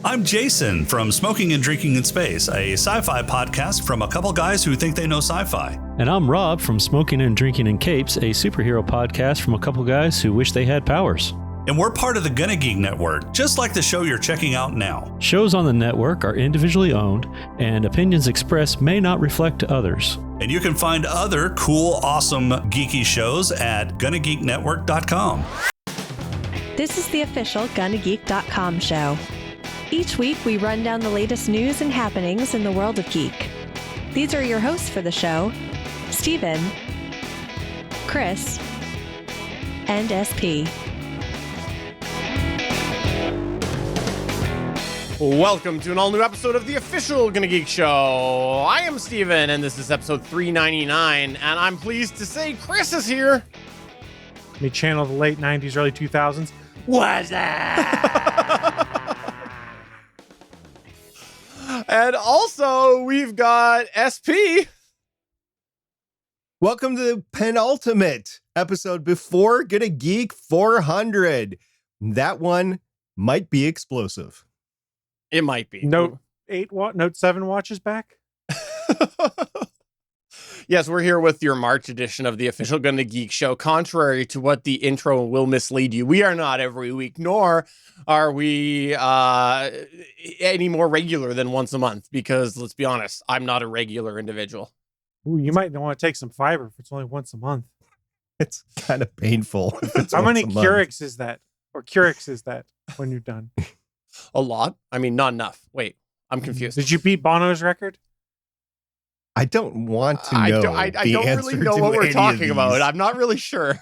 I'm Jason from Smoking and Drinking in Space, a sci-fi podcast from a couple guys who think they know sci-fi. And I'm Rob from Smoking and Drinking in Capes, a superhero podcast from a couple guys who wish they had powers. And we're part of the GonnaGeek Network, just like the show you're checking out now. Shows on the network are individually owned, and opinions expressed may not reflect others. And you can find other cool, awesome, geeky shows at GonnaGeekNetwork.com. This is the official GonnaGeek.com show. Each week, we run down the latest news and happenings in the world of geek. These are your hosts for the show, Steven, Chris, and SP. Welcome to an all-new episode of the official GonnaGeek Show. I am Steven, and this is episode 399, and I'm pleased to say Chris is here. Let me channel the late 90s, early 2000s. What's that? And also, we've got SP. Welcome to the penultimate episode before GonnaGeek 400. That one might be explosive. It might be. Note 7 watches back. Yes, we're here with your March edition of the official GonnaGeek Show. Contrary to what the intro will mislead you, we are not every week, nor are we any more regular than once a month, because let's be honest, I'm not a regular individual. Ooh, you might want to take some fiber if it's only once a month. It's kind of painful. How many Curix is that? Or Curix is that when you're done? A lot? I mean, not enough. Wait, I'm confused. Did you beat Bono's record? I don't want to know. I don't really know what we're talking about. I'm not really sure.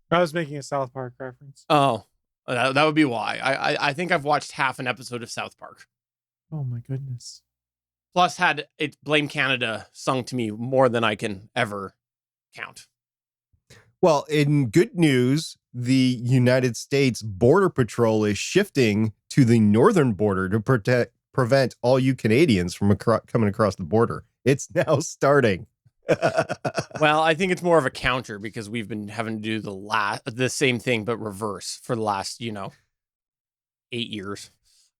I was making a South Park reference. Oh, that would be why. I think I've watched half an episode of South Park. Oh my goodness. Plus had it Blame Canada sung to me more than I can ever count. Well, in good news, the United States Border Patrol is shifting to the northern border to prevent all you Canadians from coming across the border. It's now starting. Well, I think it's more of a counter because we've been having to do the same thing, but reverse for the last, 8 years.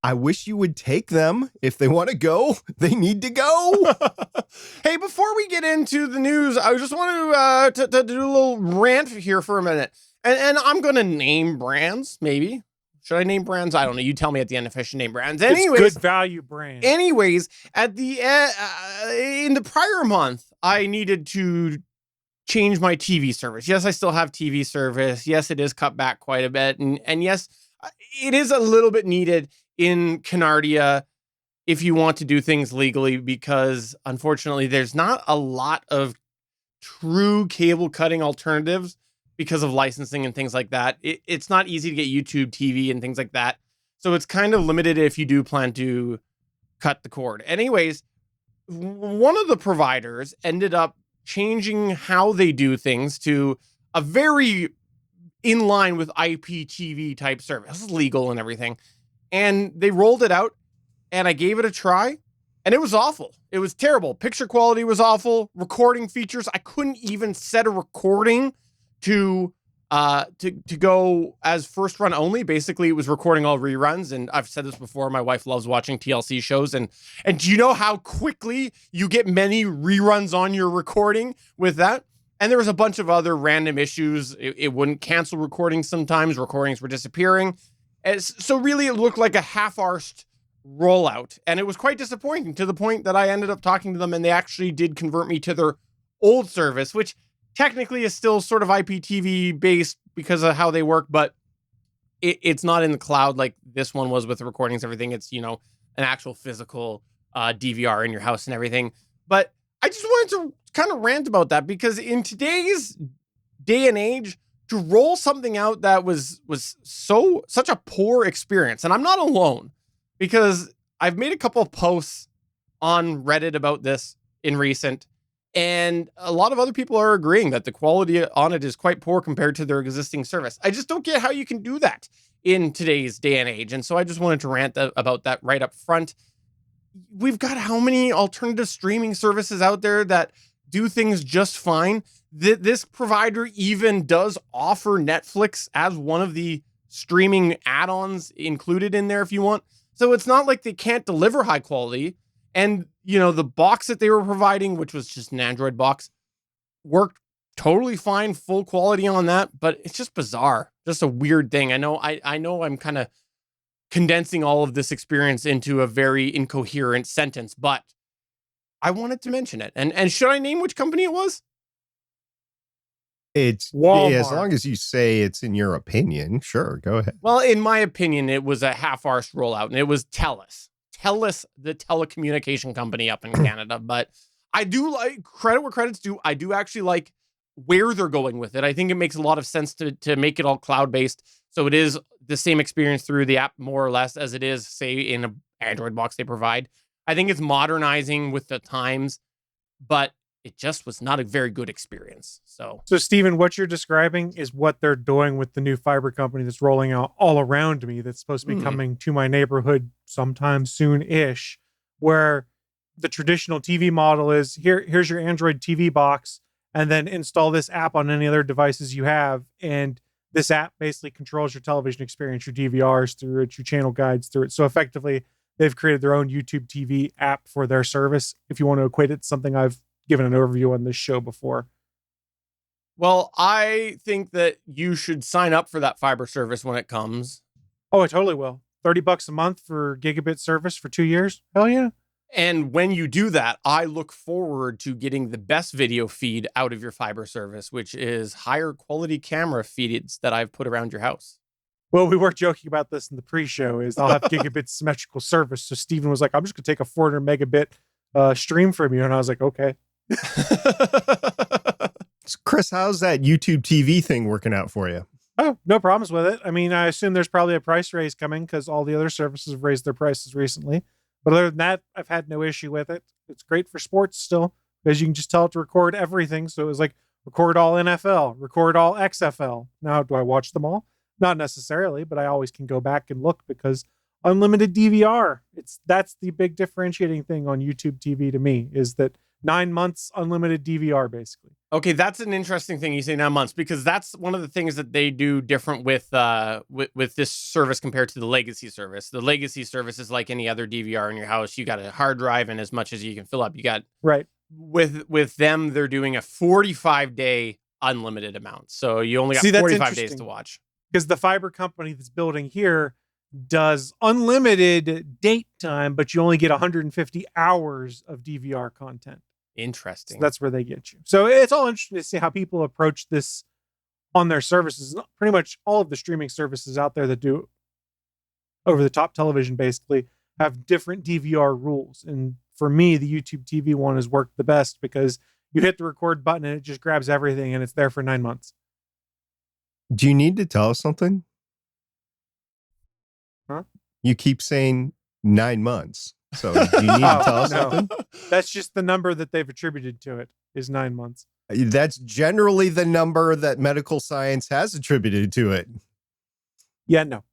I wish you would take them. If they want to go, they need to go. Hey, before we get into the news, I just want to do a little rant here for a minute. And I'm going to name brands, maybe. Should I name brands? I don't know. You tell me at the end if I should name brands. Anyways, it's good value brand. Anyways, at the in the prior month, I needed to change my TV service. Yes, I still have TV service. Yes, it is cut back quite a bit. And yes, it is a little bit needed in Canardia if you want to do things legally, because unfortunately, there's not a lot of true cable cutting alternatives because of licensing and things like that. It's not easy to get YouTube TV and things like that. So it's kind of limited if you do plan to cut the cord. Anyways, one of the providers ended up changing how they do things to a very in line with IPTV type service. It's legal and everything. And they rolled it out and I gave it a try and it was awful. It was terrible. Picture quality was awful. Recording features. I couldn't even set a recording to go as first run only. Basically, it was recording all reruns. And I've said this before, my wife loves watching TLC shows. And do you know how quickly you get many reruns on your recording with that? And there was a bunch of other random issues. It wouldn't cancel recordings sometimes. Recordings were disappearing. So really, it looked like a half-arsed rollout. And it was quite disappointing to the point that I ended up talking to them and they actually did convert me to their old service, which technically is still sort of IPTV based because of how they work, but it's not in the cloud like this one was with the recordings, everything. It's, an actual physical DVR in your house and everything. But I just wanted to kind of rant about that because in today's day and age, to roll something out that was such a poor experience, and I'm not alone because I've made a couple of posts on Reddit about this in recent. And a lot of other people are agreeing that the quality on it is quite poor compared to their existing service. I just don't get how you can do that in today's day and age. And so I just wanted to rant about that right up front. We've got how many alternative streaming services out there that do things just fine. This provider even does offer Netflix as one of the streaming add-ons included in there if you want. So it's not like they can't deliver high quality. And, the box that they were providing, which was just an Android box, worked totally fine, full quality on that, but it's just bizarre. Just a weird thing. I know I'm kind of condensing all of this experience into a very incoherent sentence, but I wanted to mention it. And should I name which company it was? It's Walmart. as long as you say it's in your opinion, sure, go ahead. Well, in my opinion, it was a half-arsed rollout, and it was TELUS. TELUS, the telecommunication company up in Canada. But I do like, credit where credit's due, I do actually like where they're going with it. I think it makes a lot of sense to make it all cloud-based. So it is the same experience through the app, more or less, as it is, say, in an Android box they provide. I think it's modernizing with the times, but it just was not a very good experience. So Stephen, what you're describing is what they're doing with the new fiber company that's rolling out all around me, that's supposed to be coming to my neighborhood sometime soon-ish, where the traditional TV model is, here's your Android TV box, and then install this app on any other devices you have, and this app basically controls your television experience, your DVRs through it, your channel guides through it. So effectively, they've created their own YouTube TV app for their service, if you want to equate it to something I've given an overview on this show before. Well, I think that you should sign up for that fiber service when it comes. Oh, I totally will. $30 a month for gigabit service for 2 years. Hell yeah. And when you do that, I look forward to getting the best video feed out of your fiber service, which is higher quality camera feeds that I've put around your house. Well, we were joking about this in the pre-show, is I'll have gigabit symmetrical service. So Stephen was like, I'm just going to take a 400 megabit stream from you. And I was like, okay. So Chris, how's that YouTube TV thing working out for you? Oh, no problems with it. I mean, I assume there's probably a price raise coming because all the other services have raised their prices recently. But other than that, I've had no issue with it. It's great for sports still, because you can just tell it to record everything. So it was like, record all NFL, record all XFL. Now, do I watch them all? Not necessarily, but I always can go back and look, because unlimited DVR. That's the big differentiating thing on YouTube TV to me, is that 9 months unlimited DVR, basically. Okay, that's an interesting thing you say, 9 months, because that's one of the things that they do different with this service compared to the legacy service. The legacy service is like any other DVR in your house. You got a hard drive and as much as you can fill up. You got right. With them, they're doing a 45-day unlimited amount. So you only got 45 days to watch. Because the fiber company that's building here does unlimited date time, but you only get 150 hours of DVR content. Interesting. So that's where they get you. So it's all interesting to see how people approach this on their services. Pretty much all of the streaming services out there that do over-the-top television basically have different DVR rules. And for me, the YouTube TV one has worked the best, because you hit the record button and it just grabs everything, and it's there for 9 months. Do you need to tell us something? Huh? You keep saying 9 months. So do you need to tell us something? That's just the number that they've attributed to it, is 9 months. That's generally the number that medical science has attributed to it. Yeah, no.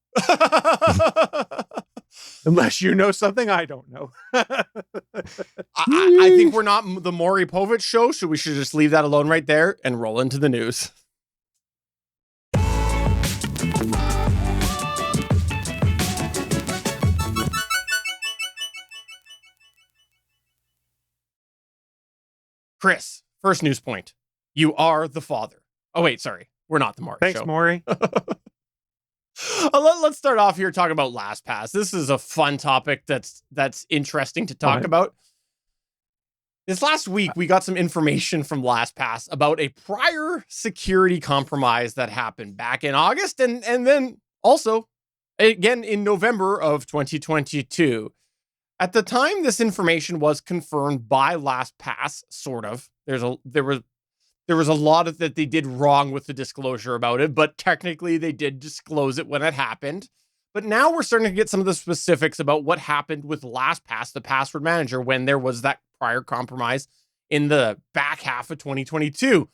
Unless you know something I don't know. I think we're not the Maury Povich show, so we should just leave that alone right there and roll into the news. Chris, first news point. You are the father. Oh, wait, sorry. We're not the Maury Thanks, show. Maury. Let's start off here talking about LastPass. This is a fun topic that's interesting to talk about. This last week, we got some information from LastPass about a prior security compromise that happened back in August and then also again in November of 2022. At the time, this information was confirmed by LastPass, sort of. There was a lot of that they did wrong with the disclosure about it, but technically they did disclose it when it happened. But now we're starting to get some of the specifics about what happened with LastPass, the password manager, when there was that prior compromise in the back half of 2022.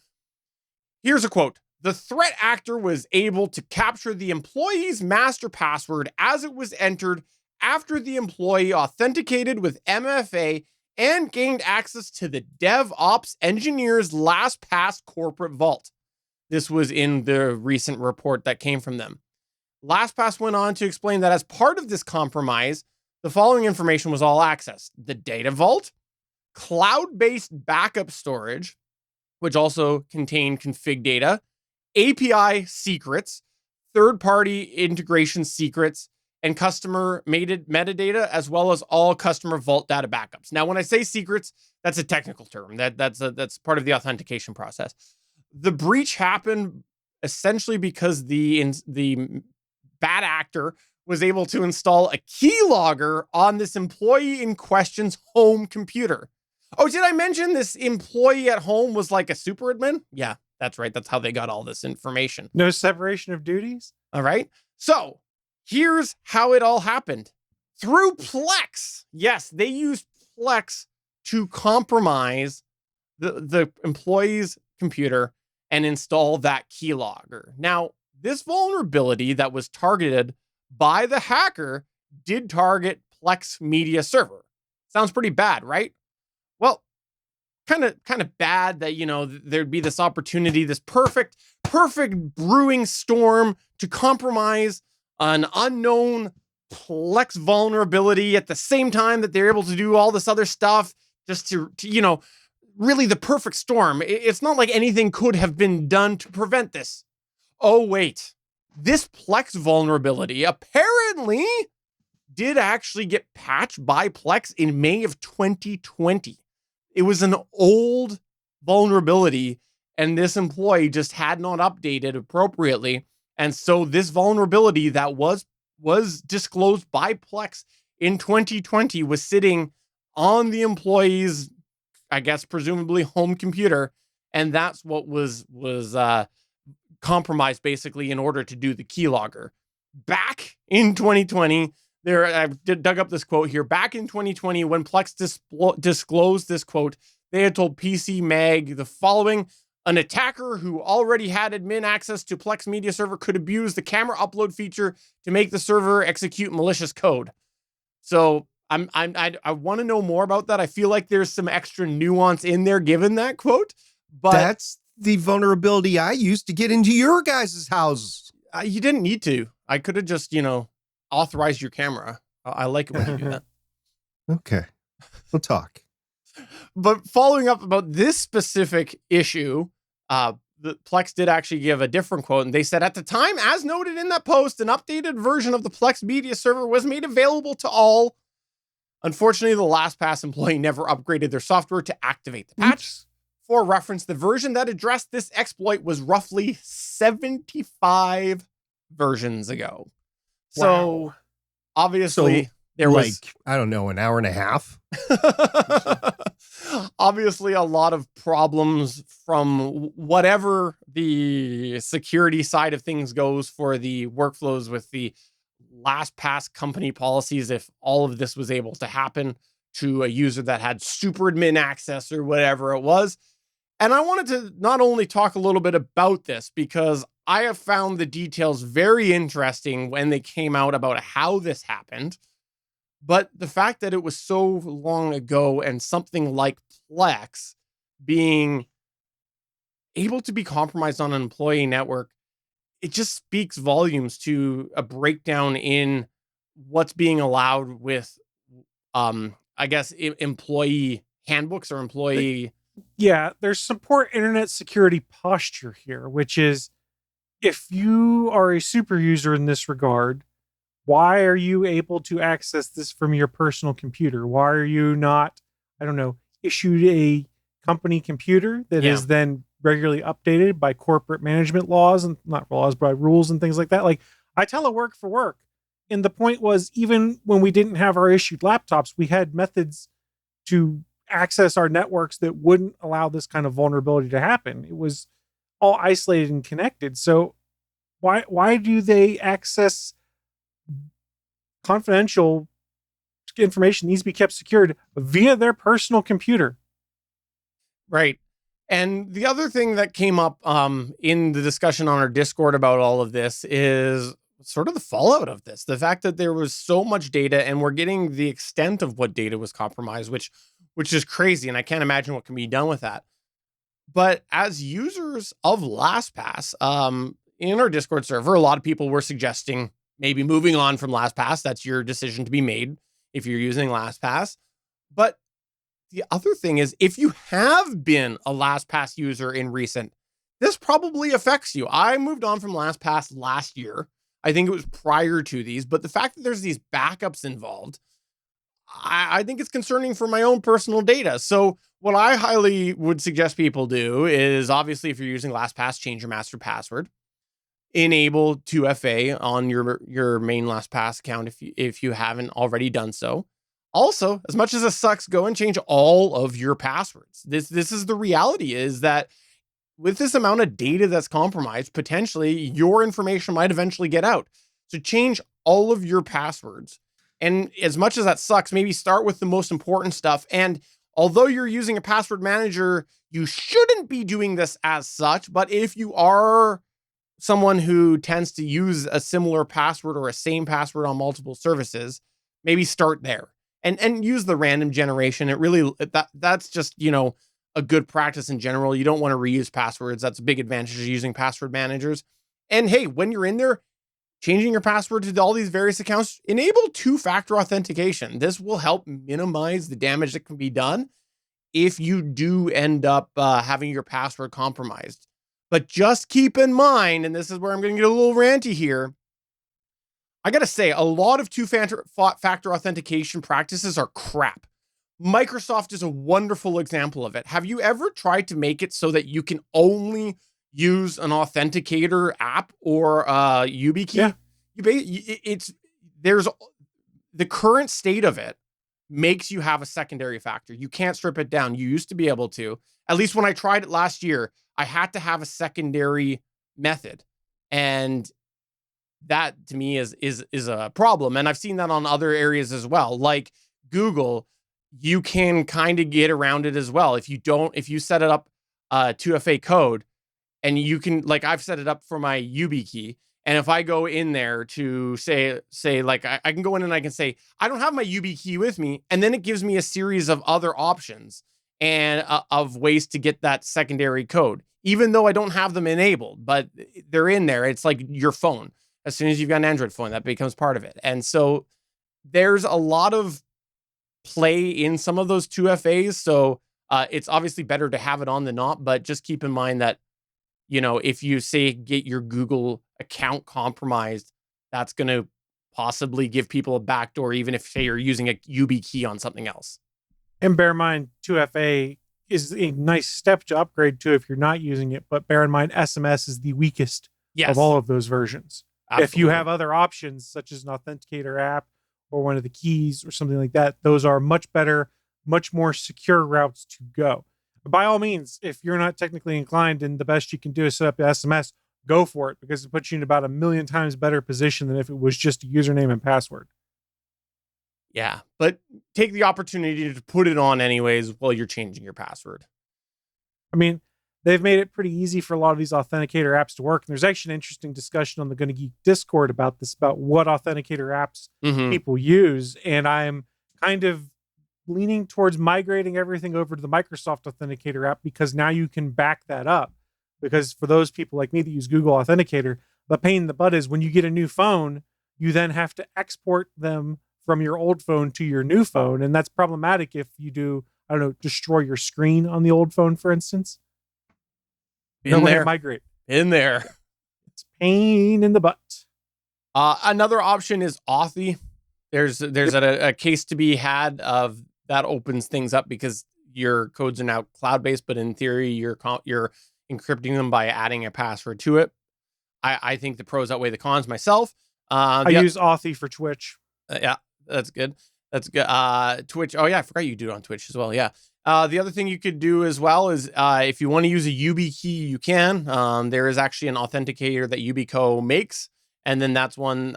Here's a quote. The threat actor was able to capture the employee's master password as it was entered after the employee authenticated with MFA and gained access to the DevOps engineer's LastPass corporate vault. This was in the recent report that came from them. LastPass went on to explain that as part of this compromise, The following information was all accessed: the data vault, cloud-based backup storage, which also contained config data, API secrets, third-party integration secrets, and customer metadata, as well as all customer vault data backups. Now, when I say secrets, that's a technical term. That's part of the authentication process. The breach happened essentially because the bad actor was able to install a keylogger on this employee in question's home computer. Oh, did I mention this employee at home was like a super admin? Yeah, that's right. That's how they got all this information. No separation of duties? All right. So here's how it all happened. Through Plex. Yes, they used Plex to compromise the employee's computer and install that keylogger. Now, this vulnerability that was targeted by the hacker did target Plex media server. Sounds pretty bad, right? Well, kind of bad that, there'd be this opportunity, this perfect brewing storm to compromise an unknown Plex vulnerability at the same time that they're able to do all this other stuff, just to really the perfect storm. It's not like anything could have been done to prevent this. Oh, wait. This Plex vulnerability apparently did actually get patched by Plex in May of 2020. It was an old vulnerability, and this employee just had not updated appropriately. And so this vulnerability that was disclosed by Plex in 2020 was sitting on the employee's, I guess, presumably home computer. And that's what was compromised basically in order to do the keylogger. Back in 2020, I dug up this quote here. Back in 2020, when Plex disclosed this quote, they had told PC Mag the following: an attacker who already had admin access to Plex media server could abuse the camera upload feature to make the server execute malicious code. So I want to know more about that. I feel like there's some extra nuance in there given that quote, but that's the vulnerability I used to get into your guys' house. You didn't need to. I could have just, authorized your camera. I like it when you do that. Okay. We'll talk. But following up about this specific issue, the Plex did actually give a different quote, and they said, at the time, as noted in that post, an updated version of the Plex media server was made available to all. Unfortunately, the LastPass employee never upgraded their software to activate the patch. For reference, the version that addressed this exploit was roughly 75 versions ago. Wow. So obviously there was, I don't know, an hour and a half. obviously a lot of problems from whatever the security side of things goes for the workflows with the LastPass company policies. If all of this was able to happen to a user that had super admin access or whatever it was. And I wanted to not only talk a little bit about this, because I have found the details very interesting when they came out about how this happened, but the fact that it was so long ago and something like Plex being able to be compromised on an employee network, it just speaks volumes to a breakdown in what's being allowed with, I guess, employee handbooks or employee. Yeah, there's some poor internet security posture here, which is, if you are a super user in this regard, why are you able to access this from your personal computer? Why are you not, issued a company computer that is then regularly updated by corporate management laws, and not laws, but rules and things like that? Like, I telework for work. And the point was, even when we didn't have our issued laptops, we had methods to access our networks that wouldn't allow this kind of vulnerability to happen. It was all isolated and connected. So why do they access confidential information needs to be kept secured via their personal computer? Right. And the other thing that came up in the discussion on our Discord about all of this is sort of the fallout of this. The fact that there was so much data, and we're getting the extent of what data was compromised, which is crazy. And I can't imagine what can be done with that. But as users of LastPass, in our Discord server, a lot of people were suggesting maybe moving on from LastPass. That's your decision to be made. if you're using LastPass. But the other thing is, if you have been a LastPass user in recent, this probably affects you. I moved on from LastPass last year. I think it was prior to these, but the fact that there's these backups involved, I think it's concerning for my own personal data. So what I highly would suggest people do is, obviously, if you're using LastPass, change your master password, enable 2FA on your main LastPass account if you haven't already done so. Also, as much as it sucks, go and change all of your passwords. This is the reality, is that with this amount of data that's compromised, potentially your information might eventually get out. So change all of your passwords. And as much as that sucks, maybe start with the most important stuff. And although you're using a password manager, you shouldn't be doing this as such. But if you are someone who tends to use a similar password or a same password on multiple services, maybe start there and use the random generation. It really, that's just, a good practice in general. You don't want to reuse passwords. That's a big advantage of using password managers. And hey, when you're in there, changing your password to all these various accounts, enable two-factor authentication. This will help minimize the damage that can be done if you do end up having your password compromised. But just keep in mind, and this is where I'm going to get a little ranty here, I got to say, a lot of two-factor authentication practices are crap. Microsoft is a wonderful example of it. Have you ever tried to make it so that you can only use an authenticator app or YubiKey? Yeah. There's the current state of it makes you have a secondary factor. You can't strip it down. You used to be able to. At least when I tried it last year, I had to have a secondary method, and that to me is a problem. And I've seen that on other areas as well, like Google. You can kind of get around it as well if you set it up 2FA code, and you can, like, I've set it up for my YubiKey, and if I go in there to say like I can go in and I can say I don't have my YubiKey with me, and then it gives me a series of other options and of ways to get that secondary code, even though I don't have them enabled, but they're in there. It's like your phone. As soon as you've got an Android phone, that becomes part of it. And so there's a lot of play in some of those 2FAs. So it's obviously better to have it on than not, but just keep in mind that, if you say get your Google account compromised, that's going to possibly give people a backdoor, even if, say, you're using a YubiKey on something else. And bear in mind, 2FA is a nice step to upgrade to if you're not using it, but bear in mind, SMS is the weakest of all of those versions. Absolutely. If you have other options, such as an authenticator app or one of the keys or something like that, those are much better, much more secure routes to go. But by all means, if you're not technically inclined and the best you can do is set up the SMS, go for it, because it puts you in about 1,000,000 times better position than if it was just a username and password. Yeah, but take the opportunity to put it on anyways while you're changing your password. I mean, they've made it pretty easy for a lot of these authenticator apps to work. And there's actually an interesting discussion on the GonnaGeek Discord about this, about what authenticator apps people use. And I'm kind of leaning towards migrating everything over to the Microsoft Authenticator app, because now you can back that up. Because for those people like me that use Google Authenticator, the pain in the butt is when you get a new phone, you then have to export them from your old phone to your new phone. And that's problematic if you do, destroy your screen on the old phone, for instance. Migrate. In there. It's pain in the butt. Another option is Authy. There's a case to be had of that opens things up, because your codes are now cloud-based, but in theory, you're encrypting them by adding a password to it. I think the pros outweigh the cons myself. I use Authy for Twitch. Yeah, that's good. That's good. Twitch. Oh yeah, I forgot you do it on Twitch as well. Yeah. The other thing you could do as well is if you want to use a YubiKey, you can. There is actually an authenticator that Yubico makes. And then that's one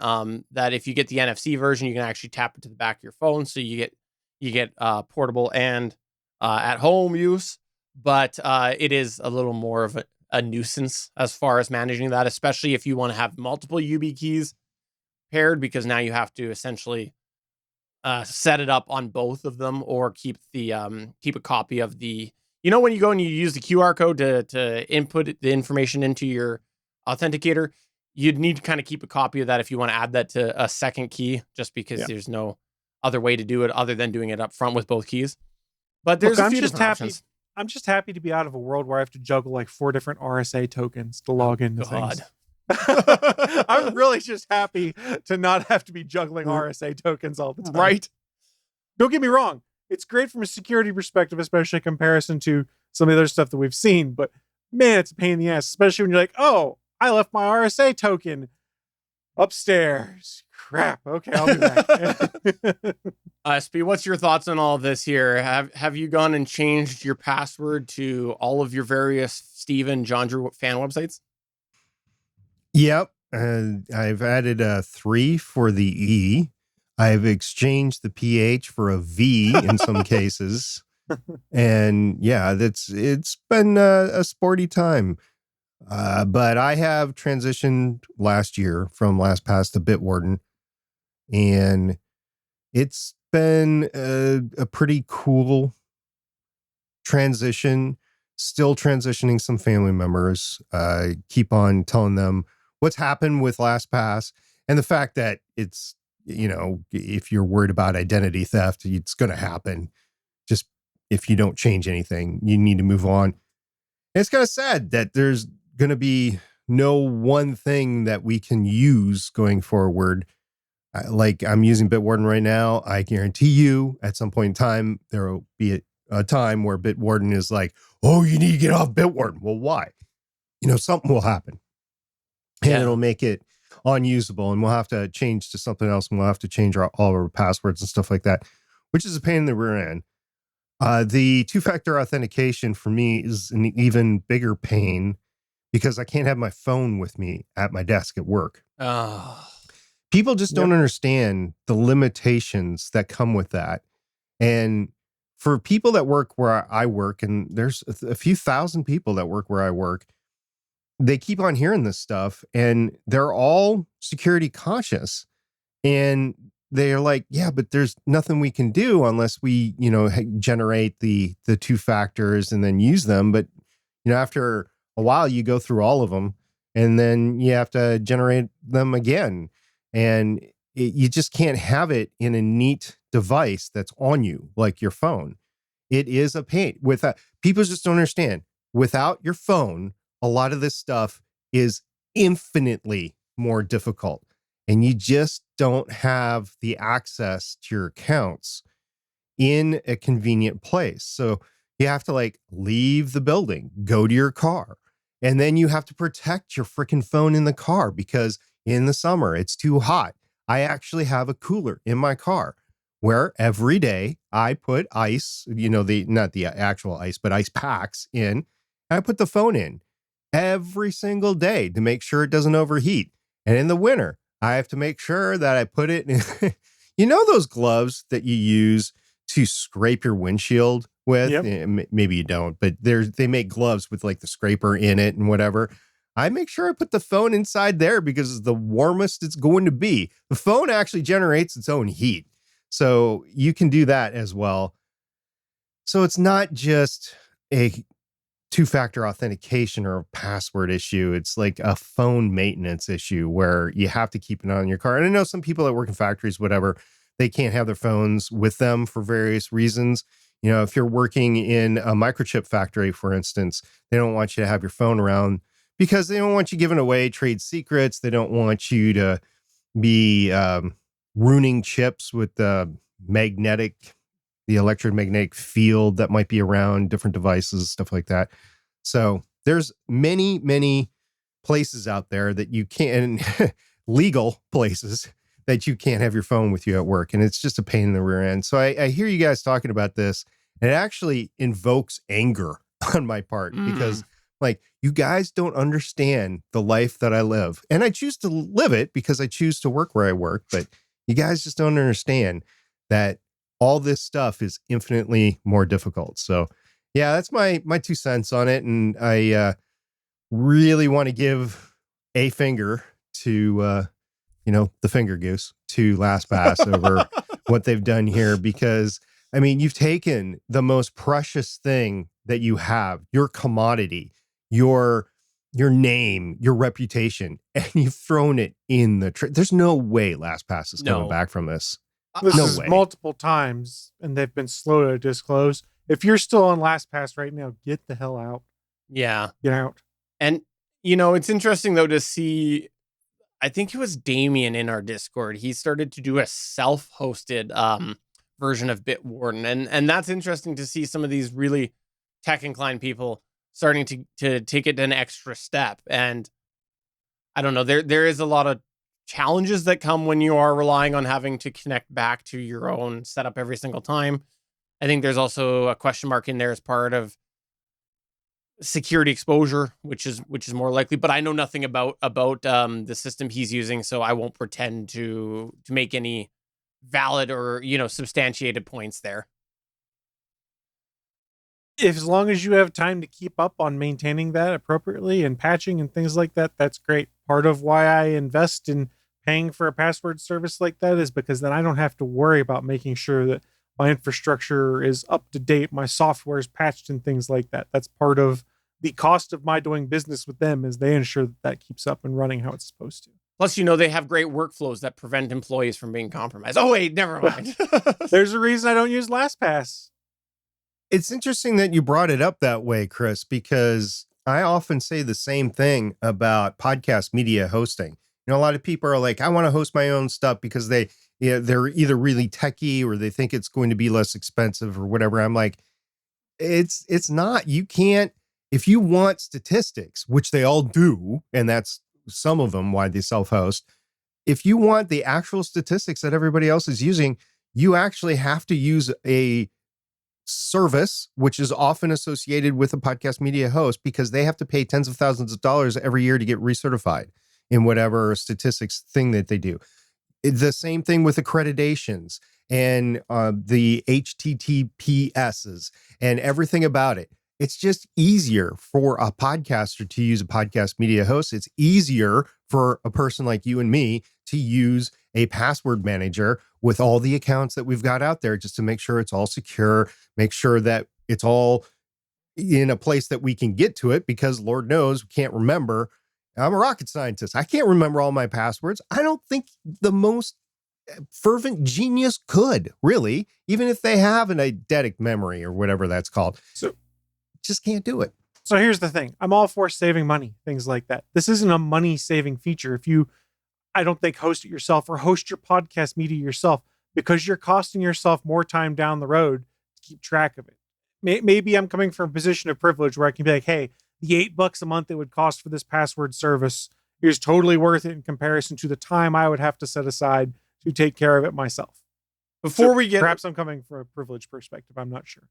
that if you get the NFC version, you can actually tap it to the back of your phone. So you get portable and at home use. But it is a little more of a nuisance as far as managing that, especially if you want to have multiple YubiKeys paired, because now you have to essentially set it up on both of them, or keep a copy of the, when you go and you use the QR code to input the information into your authenticator, you'd need to kind of keep a copy of that if you want to add that to a second key, just because there's no other way to do it other than doing it up front with both keys. But there's Look, a few different options. I'm just happy to be out of a world where I have to juggle like 4 different RSA tokens to log into things. I'm really just happy to not have to be juggling RSA tokens all the time. Right. Don't get me wrong. It's great from a security perspective, especially in comparison to some of the other stuff that we've seen. But man, it's a pain in the ass, especially when you're like, oh, I left my RSA token upstairs. Crap. Okay, I'll be back. SP, what's your thoughts on all of this here? Have you gone and changed your password to all of your various Steven John Drew fan websites? Yep. I've added a 3 for the E. I've exchanged the PH for a V in some cases. And yeah, it's been a sporty time. But I have transitioned last year from LastPass to Bitwarden. And it's been a pretty cool transition. Still transitioning some family members. Keep on telling them what's happened with LastPass and the fact that it's, if you're worried about identity theft, it's going to happen. Just if you don't change anything, you need to move on. And it's kind of sad that there's going to be no one thing that we can use going forward. Like I'm using Bitwarden right now. I guarantee you at some point in time, there will be a time where Bitwarden is like, oh, you need to get off Bitwarden. Well, why? Something will happen. And it'll make it unusable, and we'll have to change to something else, and we'll have to change all our passwords and stuff like that, which is a pain in the rear end. The two-factor authentication for me is an even bigger pain because I can't have my phone with me at my desk at work. People just don't understand the limitations that come with that. And for people that work where I work, and there's a few thousand people that work where I work, they keep on hearing this stuff and they're all security conscious. And they're like, yeah, but there's nothing we can do unless we, generate the 2 factors and then use them. But, after a while, you go through all of them and then you have to generate them again. And you just can't have it in a neat device that's on you, like your phone. It is a pain. People just don't understand. Without your phone, a lot of this stuff is infinitely more difficult. And you just don't have the access to your accounts in a convenient place. So you have to leave the building, go to your car, and then you have to protect your freaking phone in the car because in the summer it's too hot. I actually have a cooler in my car where every day I put ice, not the actual ice, but ice packs in, and I put the phone in every single day to make sure it doesn't overheat. And in the winter, I have to make sure that I put it in, those gloves that you use to scrape your windshield with? Yep. Maybe you don't, but they make gloves with the scraper in it and whatever. I make sure I put the phone inside there because it's the warmest it's going to be. The phone actually generates its own heat. So you can do that as well. So it's not just a 2-factor authentication or a password issue. It's like a phone maintenance issue where you have to keep it on your car. And I know some people that work in factories, whatever, they can't have their phones with them for various reasons. If you're working in a microchip factory, for instance, they don't want you to have your phone around because they don't want you giving away trade secrets. They don't want you to be ruining chips with the electromagnetic field that might be around different devices, stuff like that. So there's many, many places out there that you can't, legal places that you can't have your phone with you at work. And it's just a pain in the rear end. So I hear you guys talking about this, and it actually invokes anger on my part because you guys don't understand the life that I live. And I choose to live it because I choose to work where I work. But you guys just don't understand that all this stuff is infinitely more difficult. So yeah, that's my 2 cents on it. And I really want to give a finger to, the finger goose to LastPass over what they've done here. Because, you've taken the most precious thing that you have, your commodity, your name, your reputation, and you've thrown it in the there's no way LastPass is coming back from this. This No is way. multiple times, and they've been slow to disclose. If you're still on LastPass right now, get the hell out. Yeah. Get out. And, it's interesting, though, to see. I think it was Damien in our Discord. He started to do a self-hosted version of Bitwarden. And that's interesting to see some of these really tech-inclined people starting to take it an extra step. And I don't know, there is a lot of challenges that come when you are relying on having to connect back to your own setup every single time. I think there's also a question mark in there as part of security exposure, which is more likely, but I know nothing about the system he's using, so I won't pretend to make any valid or substantiated points there. If as long as you have time to keep up on maintaining that appropriately and patching and things like that, that's great. Part of why I invest in paying for a password service like that is because then I don't have to worry about making sure that my infrastructure is up to date, my software is patched and things like that. That's part of the cost of my doing business with them, is they ensure that keeps up and running how it's supposed to. Plus, they have great workflows that prevent employees from being compromised. Oh, wait, never mind. There's a reason I don't use LastPass. It's interesting that you brought it up that way, Chris, because I often say the same thing about podcast media hosting. A lot of people are like, I want to host my own stuff because they're either really techie or they think it's going to be less expensive or whatever. I'm like, it's not. You can't, if you want statistics, which they all do, and that's some of them why they self-host. If you want the actual statistics that everybody else is using, you actually have to use a service, which is often associated with a podcast media host, because they have to pay tens of thousands of dollars every year to get recertified in whatever statistics thing that they do. The same thing with accreditations and the HTTPSs and everything about it. It's just easier for a podcaster to use a podcast media host. It's easier for a person like you and me to use a password manager with all the accounts that we've got out there, just to make sure it's all secure, make sure that it's all in a place that we can get to it, because Lord knows we can't remember. I'm a rocket scientist. I can't remember all my passwords. I don't think the most fervent genius could, really, even if they have an eidetic memory or whatever that's called. So just can't do it. So here's the thing. I'm all for saving money, things like that. This isn't a money saving feature. If you, I don't think, host it yourself or host your podcast media yourself, because you're costing yourself more time down the road to keep track of it. Maybe I'm coming from a position of privilege where I can be like, hey, the $8 a month it would cost for this password service is totally worth it in comparison to the time I would have to set aside to take care of it myself. Perhaps I'm coming from a privileged perspective. I'm not sure.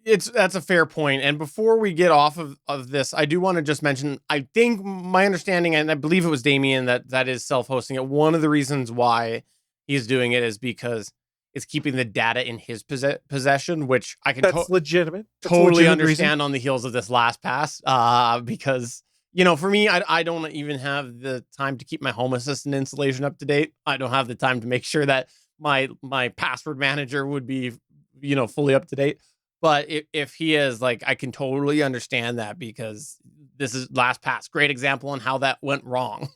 That's a fair point. And before we get off of this, I do want to just mention, I think my understanding, and I believe it was Damien that is self-hosting it. One of the reasons why he's doing it is because it's keeping the data in his possession, which I can legitimate. Totally understand on the heels of this LastPass. Because, for me, I don't even have the time to keep my Home Assistant installation up to date. I don't have the time to make sure that my password manager would be, fully up to date. But if he is, I can totally understand that, because this is LastPass. Great example on how that went wrong.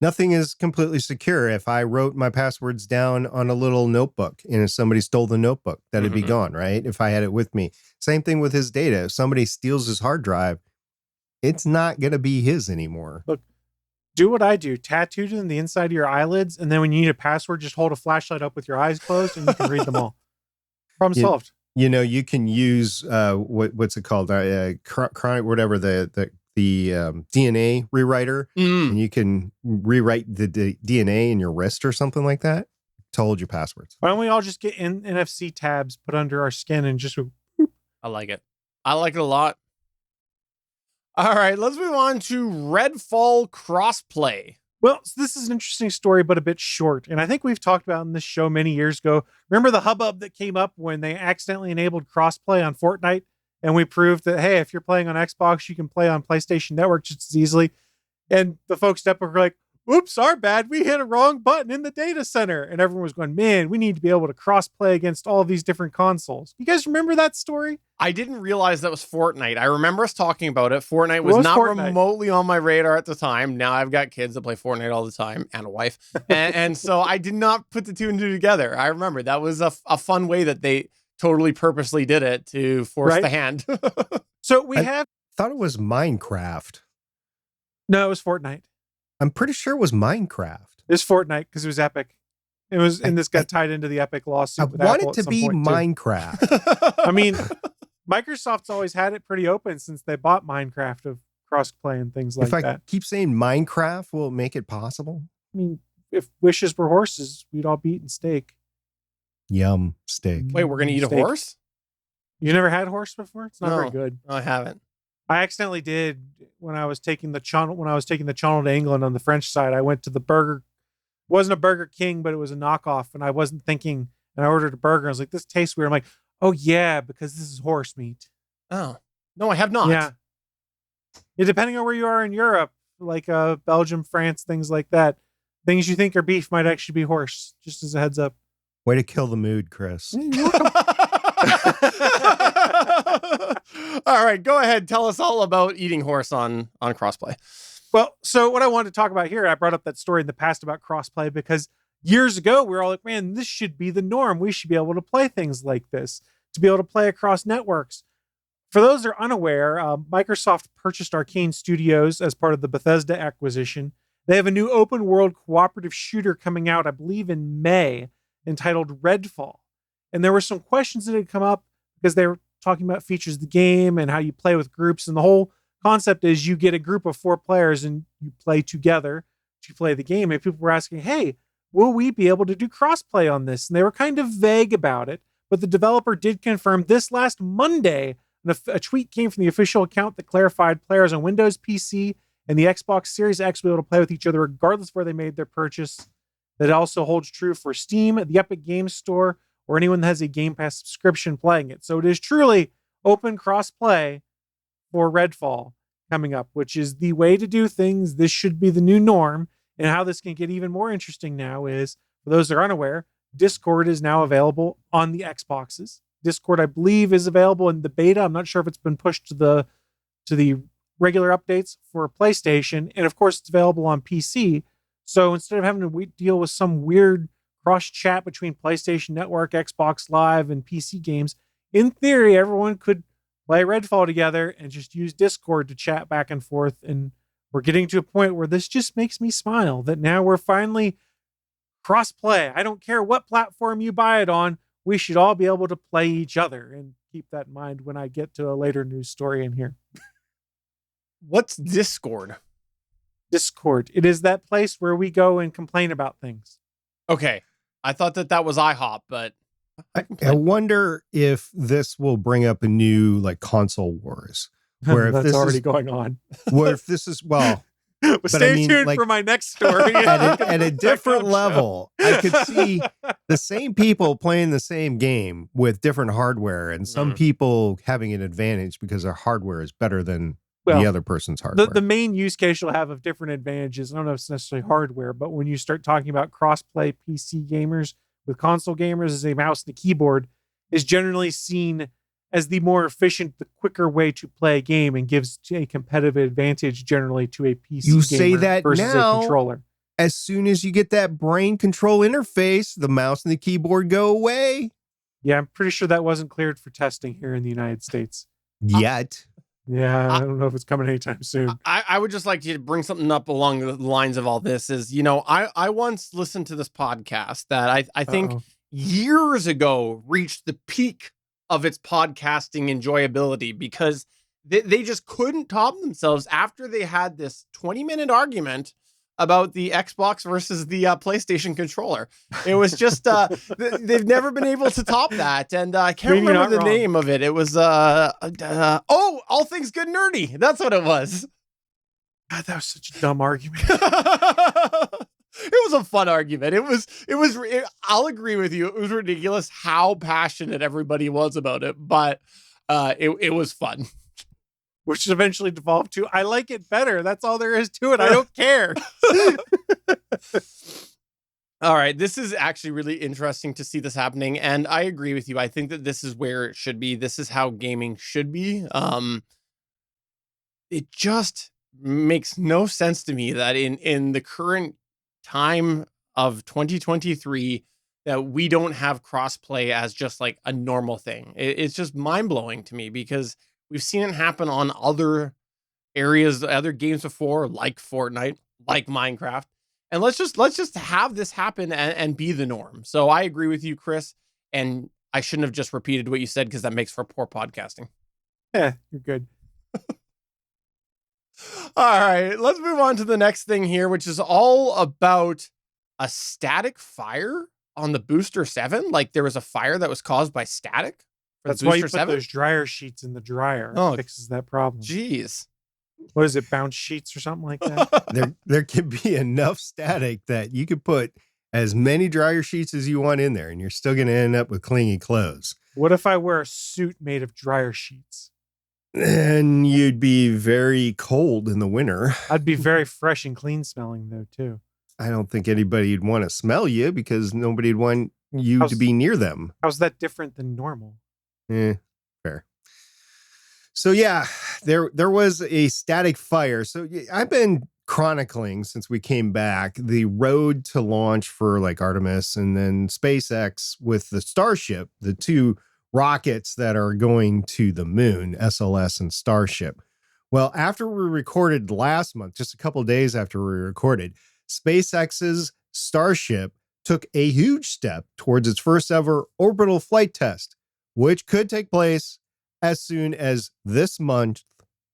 Nothing is completely secure. If I wrote my passwords down on a little notebook and if somebody stole the notebook, that'd be gone, right? If I had it with me. Same thing with his data. If somebody steals his hard drive, it's not going to be his anymore. Look, do what I do. Tattoo it in the inside of your eyelids, and then when you need a password, just hold a flashlight up with your eyes closed and you can read them all. Problem solved. You can use what's it called? Chronic, whatever the DNA rewriter, and you can rewrite the DNA in your wrist or something like that to hold your passwords. Why don't we all just get NFC tabs put under our skin and just? I like it. I like it a lot. All right, let's move on to Redfall crossplay. Well, this is an interesting story, but a bit short. And I think we've talked about in this show many years ago. Remember the hubbub that came up when they accidentally enabled crossplay on Fortnite? And we proved that, hey, if you're playing on Xbox, you can play on PlayStation Network just as easily. And the folks at Epic were like, oops, our bad. We hit a wrong button in the data center. And everyone was going, man, we need to be able to cross play against all of these different consoles. You guys remember that story? I didn't realize that was Fortnite. I remember us talking about it. Fortnite was not remotely on my radar at the time. Now I've got kids that play Fortnite all the time and a wife. and so I did not put the two and two together. I remember that was a fun way that they totally purposely did it to force the hand. So I thought it was Minecraft. No, it was Fortnite. I'm pretty sure it was Minecraft. It's Fortnite because it was Epic. It was, and this got tied into the Epic lawsuit. I want it to be Minecraft. I mean, Microsoft's always had it pretty open since they bought Minecraft of crossplay and things like that. If I keep saying Minecraft, will it make it possible? I mean, if wishes were horses, we'd all be eating steak. Yum, steak. Wait, we're going to eat a horse? You never had horse before? It's not very good. No, I haven't. I accidentally did when I was taking the channel to England on the French side. I went to the burger. It wasn't a Burger King, but it was a knockoff, and I wasn't thinking. And I ordered a burger. I was like, "This tastes weird." I'm like, "Oh yeah, because this is horse meat." Oh no, I have not. Yeah, depending on where you are in Europe, like Belgium, France, things like that, things you think are beef might actually be horse. Just as a heads up. Way to kill the mood, Chris. All right, go ahead. Tell us all about eating horse on crossplay. Well, so what I wanted to talk about here, I brought up that story in the past about crossplay because years ago, we were all like, man, this should be the norm. We should be able to play things like this, to be able to play across networks. For those that are unaware, Microsoft purchased Arcane Studios as part of the Bethesda acquisition. They have a new open world cooperative shooter coming out, I believe in May, entitled Redfall. And there were some questions that had come up because they were talking about features of the game and how you play with groups. And the whole concept is you get a group of 4 players and you play together to play the game. And people were asking, hey, will we be able to do crossplay on this? And they were kind of vague about it. But the developer did confirm this last Monday. A tweet came from the official account that clarified players on Windows PC and the Xbox Series X will be able to play with each other regardless of where they made their purchase. That also holds true for Steam, the Epic Games Store, or anyone that has a Game Pass subscription playing it. So it is truly open cross-play for Redfall coming up, which is the way to do things. This should be the new norm. And how this can get even more interesting now is, for those that are unaware, Discord is now available on the Xboxes. Discord, I believe, is available in the beta. I'm not sure if it's been pushed to the regular updates for PlayStation. And of course, it's available on PC. So instead of having to deal with some weird cross chat between PlayStation Network, Xbox Live, and PC games, in theory, everyone could play Redfall together and just use Discord to chat back and forth. And we're getting to a point where this just makes me smile that now we're finally cross-play. I don't care what platform you buy it on. We should all be able to play each other, and keep that in mind when I get to a later news story in here. What's Discord? Discord. It is that place where we go and complain about things. Okay. I thought that was IHOP, but I wonder if this will bring up a new console wars. Where if that's this already is going on. Where if this is Stay tuned for my next story. at a different level, I could see the same people playing the same game with different hardware, and some people having an advantage because their hardware is better than the other person's hardware. The main use case you'll have of different advantages, I don't know if it's necessarily hardware, but when you start talking about cross-play PC gamers with console gamers, as a mouse and a keyboard is generally seen as the more efficient, the quicker way to play a game, and gives a competitive advantage generally to a PC you gamer say that versus now, a controller. As soon as you get that brain control interface, the mouse and the keyboard go away. Yeah, I'm pretty sure that wasn't cleared for testing here in the United States. Yet. Yeah, I don't know if it's coming anytime soon. I would just like to bring something up along the lines of all this is, I once listened to this podcast that I think years ago reached the peak of its podcasting enjoyability because they just couldn't top themselves after they had this 20-minute argument about the Xbox versus the PlayStation controller. It was just, they've never been able to top that. And I can't remember the name of it. It was, All Things Good Nerdy. That's what it was. God, that was such a dumb argument. It was a fun argument. I'll agree with you. It was ridiculous how passionate everybody was about it, but it was fun. which eventually devolved to, I like it better. That's all there is to it. I don't care. All right. This is actually really interesting to see this happening. And I agree with you. I think that this is where it should be. This is how gaming should be. It just makes no sense to me that in the current time of 2023 that we don't have crossplay as just like a normal thing. It's just mind-blowing to me because we've seen it happen on other areas, other games before, like Fortnite, like Minecraft. And let's just have this happen and be the norm. So I agree with you, Chris, and I shouldn't have just repeated what you said because that makes for poor podcasting. Yeah, you're good. All right, let's move on to the next thing here, which is all about a static fire on the Booster 7. Like there was a fire that was caused by static. That's why you put those dryer sheets in the dryer. Oh, it fixes that problem. Jeez. What is it, bounce sheets or something like that? There can be enough static that you could put as many dryer sheets as you want in there, and you're still going to end up with clingy clothes. What if I wear a suit made of dryer sheets? And you'd be very cold in the winter. I'd be very fresh and clean smelling, though, too. I don't think anybody'd want to smell you because nobody'd want you to be near them. How's that different than normal? Fair. So yeah, there was a static fire. So I've been chronicling since we came back the road to launch for like Artemis and then SpaceX with the Starship, the two rockets that are going to the moon, SLS and Starship. Well, after we recorded last month, just a couple of days after we recorded, SpaceX's Starship took a huge step towards its first ever orbital flight test, which could take place as soon as this month,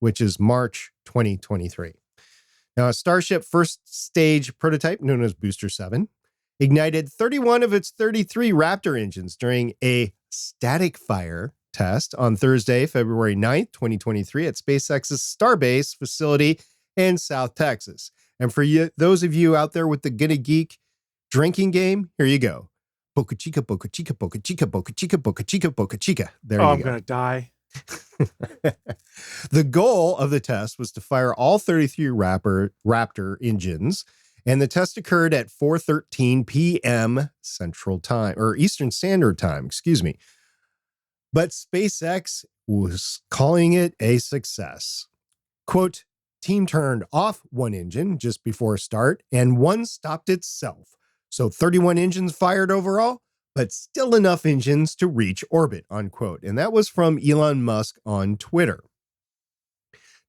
which is March 2023. Now, a Starship first stage prototype known as Booster 7 ignited 31 of its 33 Raptor engines during a static fire test on Thursday, February 9th, 2023 at SpaceX's Starbase facility in South Texas. And for you, those of you out there with the GonnaGeek drinking game, here you go. Boca Chica, Boca Chica, Boca Chica, Boca Chica, Boca Chica, Boca Chica. There you go. I'm going to die. The goal of the test was to fire all 33 Raptor engines, and the test occurred at 4:13 p.m. Central Time, or Eastern Standard Time, excuse me. But SpaceX was calling it a success. Quote, team turned off one engine just before start, and one stopped itself. So 31 engines fired overall, but still enough engines to reach orbit, unquote. And that was from Elon Musk on Twitter.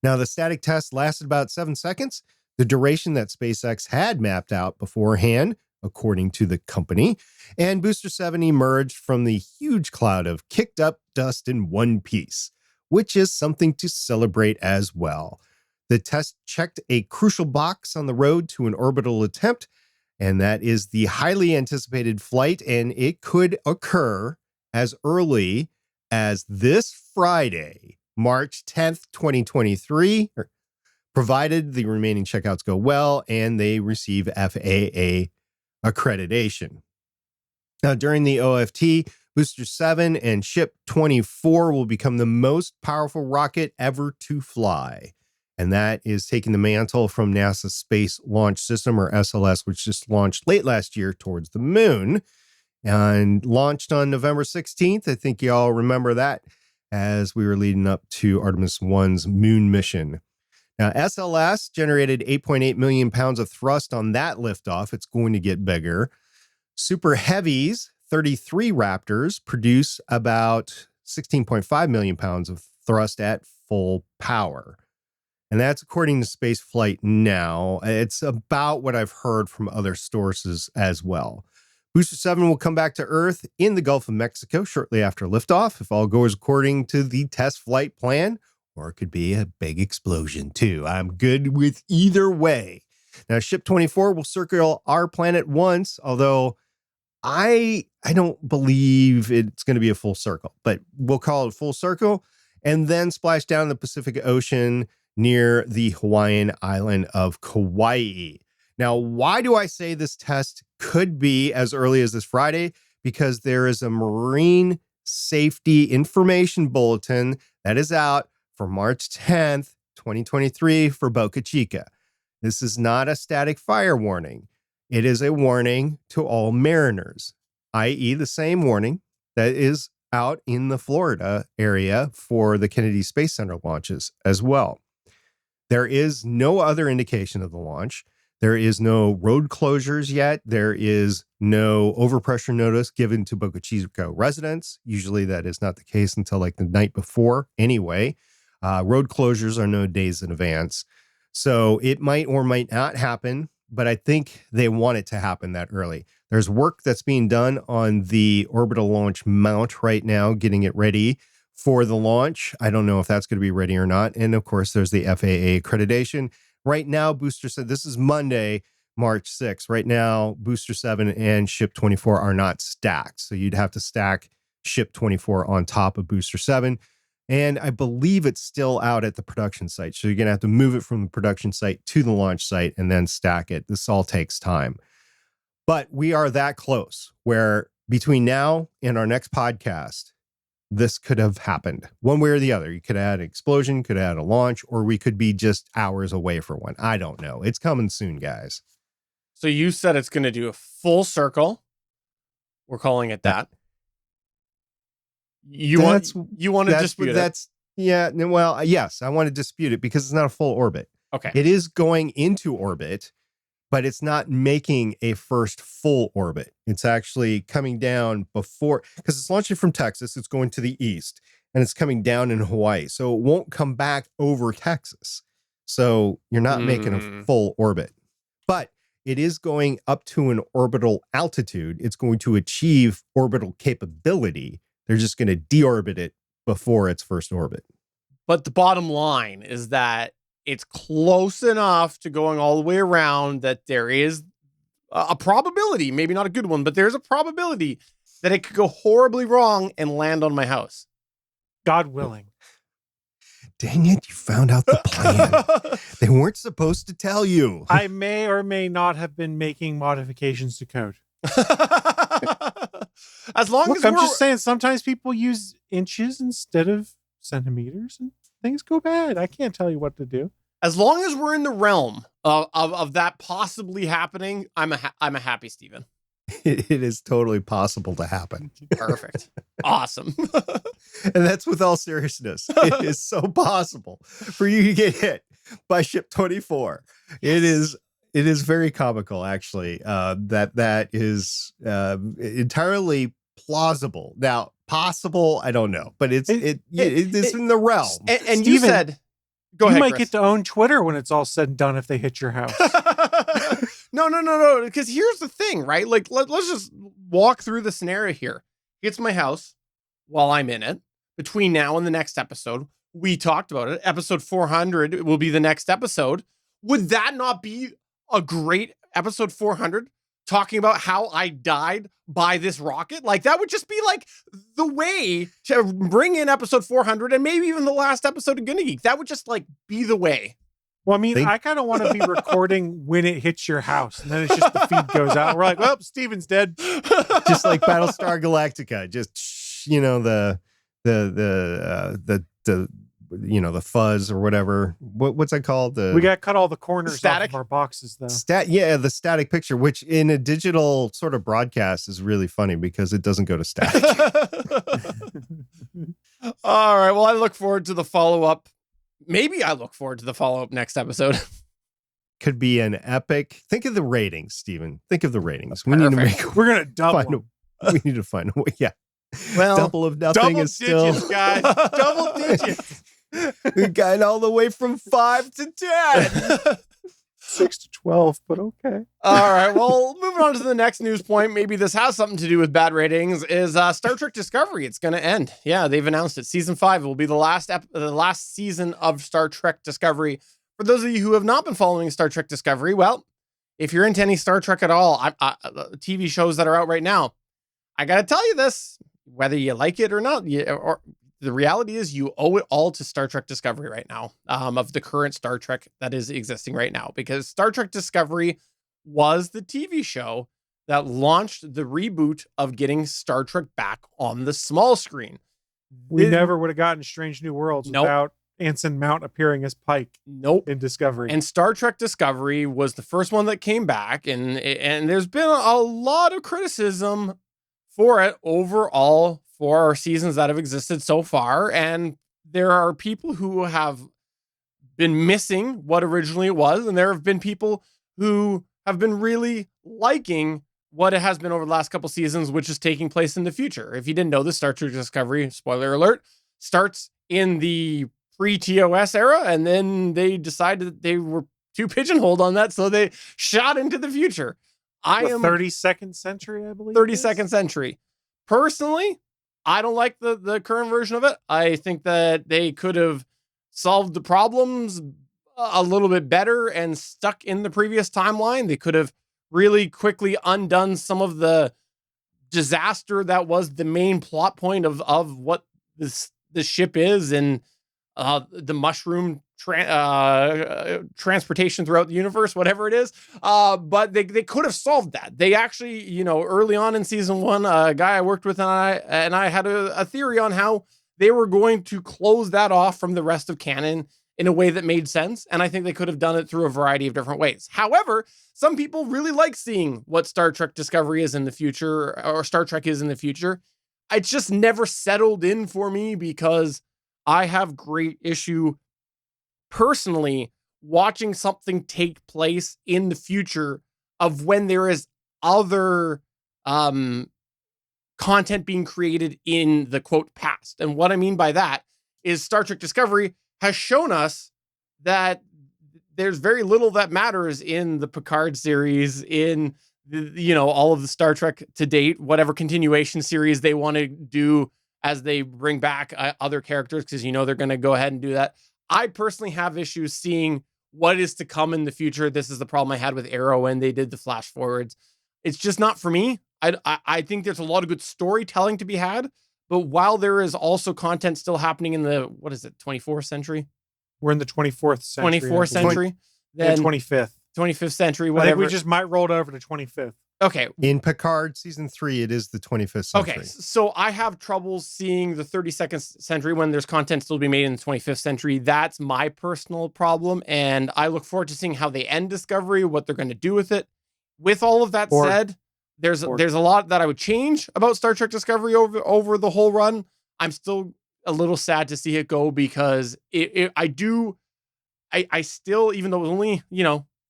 Now, the static test lasted about 7 seconds, the duration that SpaceX had mapped out beforehand, according to the company. And Booster 7 emerged from the huge cloud of kicked up dust in one piece, which is something to celebrate as well. The test checked a crucial box on the road to an orbital attempt, and that is the highly anticipated flight, and it could occur as early as this Friday, March 10th, 2023, provided the remaining checkouts go well and they receive FAA accreditation. Now, during the OFT, Booster 7 and Ship 24 will become the most powerful rocket ever to fly. And that is taking the mantle from NASA's Space Launch System, or SLS, which just launched late last year towards the moon and launched on November 16th. I think you all remember that as we were leading up to Artemis 1's moon mission. Now, SLS generated 8.8 million pounds of thrust on that liftoff. It's going to get bigger. Super Heavy's 33 Raptors produce about 16.5 million pounds of thrust at full power. And that's according to Spaceflight Now. It's about what I've heard from other sources as well. Booster 7 will come back to Earth in the Gulf of Mexico shortly after liftoff, if all goes according to the test flight plan, or it could be a big explosion too. I'm good with either way. Now, Ship 24 will circle our planet once, although I don't believe it's going to be a full circle, but we'll call it a full circle, and then splash down the Pacific Ocean near the Hawaiian island of Kauai. Now, why do I say this test could be as early as this Friday? Because there is a marine safety information bulletin that is out for March 10th, 2023 for Boca Chica. This is not a static fire warning. It is a warning to all mariners, i.e. the same warning that is out in the Florida area for the Kennedy Space Center launches as well. There is no other indication of the launch. There is no road closures yet. There is no overpressure notice given to Boca Chica residents. Usually that is not the case until like the night before anyway. Road closures are no days in advance. So it might or might not happen, but I think they want it to happen that early. There's work that's being done on the orbital launch mount right now, getting it ready for the launch. I don't know if that's going to be ready or not. And of course, there's the FAA accreditation. Right now, Booster said this is Monday, March 6th. Right now, Booster 7 and Ship 24 are not stacked. So you'd have to stack Ship 24 on top of Booster 7. And I believe it's still out at the production site. So you're going to have to move it from the production site to the launch site and then stack it. This all takes time. But we are that close where between now and our next podcast, this could have happened one way or the other. You could add an explosion, could add a launch, or we could be just hours away for one. I don't know. It's coming soon, guys. So you said it's going to do a full circle. We're calling it that. You want to dispute it? Yeah. Well, yes, I want to dispute it because it's not a full orbit. Okay. It is going into orbit, but it's not making a first full orbit. It's actually coming down before, because it's launching from Texas. It's going to the east and it's coming down in Hawaii. So it won't come back over Texas. So you're not making a full orbit, but it is going up to an orbital altitude. It's going to achieve orbital capability. They're just going to deorbit it before its first orbit. But the bottom line is that it's close enough to going all the way around that there is a probability, maybe not a good one, but there's a probability that it could go horribly wrong and land on my house. God willing. Dang it, you found out the plan. They weren't supposed to tell you. I may or may not have been making modifications to code. As long as I'm just saying, sometimes people use inches instead of centimeters and things go bad. I can't tell you what to do. As long as we're in the realm of that possibly happening, I'm a happy Steven. It is totally possible to happen. Perfect. Awesome. And that's with all seriousness. It is so possible for you to get hit by Ship 24. Yes. It is very comical, actually. That is entirely plausible. Now, possible, I don't know, but it is in the realm. And Steven, you said, go ahead, you might Chris. get to own Twitter when it's all said and done if they hit your house. No. Because here's the thing, right? Like, let's just walk through the scenario here. It's my house while I'm in it. Between now and the next episode, we talked about it. Episode 400 will be the next episode. Would that not be a great episode 400? Talking about how I died by this rocket? Like, that would just be like the way to bring in episode 400 and maybe even the last episode of GonnaGeek. That would just like be the way. Well, I mean, I kind of want to be recording when it hits your house, and then it's just the feed goes out. We're like, well, Steven's dead. Just like Battlestar Galactica. Just, you know, the the fuzz or whatever. What's that called? We got to cut all the corners static off of our boxes, though. The static picture, which in a digital sort of broadcast is really funny because it doesn't go to static. All right. Well, I look forward to the follow-up. Maybe I look forward to the follow-up next episode. Could be an epic. Think of the ratings, Steven. Think of the ratings. We're gonna double. We need to find a way. Yeah. Well, double of nothing double is digits, still guys. Double digits. We got all the way from 5 to 10. 6 to 12, but okay. All right. Well, moving on to the next news point. Maybe this has something to do with bad ratings. Is Star Trek Discovery? It's going to end. Yeah, they've announced it. Season 5 will be the last season of Star Trek Discovery. For those of you who have not been following Star Trek Discovery, well, if you're into any Star Trek at all, TV shows that are out right now, I got to tell you this, whether you like it or not, or the reality is you owe it all to Star Trek Discovery right now, of the current Star Trek that is existing right now, because Star Trek Discovery was the TV show that launched the reboot of getting Star Trek back on the small screen. We never would have gotten Strange New Worlds without Anson Mount appearing as Pike Nope. in Discovery. And Star Trek Discovery was the first one that came back, and there's been a lot of criticism for it overall for our seasons that have existed so far. And there are people who have been missing what originally it was, and there have been people who have been really liking what it has been over the last couple seasons, which is taking place in the future. If you didn't know this, Star Trek Discovery, spoiler alert, starts in the pre-TOS era, and then they decided that they were too pigeonholed on that, so they shot into the future. I am 32nd century, I believe. 32nd century. Personally, I don't like the current version of it. I think that they could have solved the problems a little bit better and stuck in the previous timeline. They could have really quickly undone some of the disaster that was the main plot point of what this ship is, and the mushroom transportation throughout the universe, whatever it is. But they could have solved that. They actually, early on in season 1, a guy I worked with and I had a theory on how they were going to close that off from the rest of canon in a way that made sense. And I think they could have done it through a variety of different ways. However, some people really like seeing what Star Trek Discovery is in the future, or Star Trek is in the future. It's just never settled in for me because I have great issue personally watching something take place in the future of when there is other content being created in the quote past. And what I mean by that is Star Trek Discovery has shown us that there's very little that matters in the Picard series, in all of the Star Trek to date, whatever continuation series they want to do as they bring back other characters, because they're going to go ahead and do that. I personally have issues seeing what is to come in the future. This is the problem I had with Arrow when they did the flash forwards. It's just not for me. I think there's a lot of good storytelling to be had, but while there is also content still happening in the, 24th century? We're in the 24th century. 24th century? Then Then 25th. 25th century, I whatever. think we just might roll it over to 25th. Okay. In Picard season 3, it is the 25th century. Okay, so I have trouble seeing the 32nd century when there's content still to be made in the 25th century. That's my personal problem, and I look forward to seeing how they end Discovery, what they're going to do with it. With all of that said, there's a lot that I would change about Star Trek Discovery over the whole run. I'm still a little sad to see it go because I still, even though it was only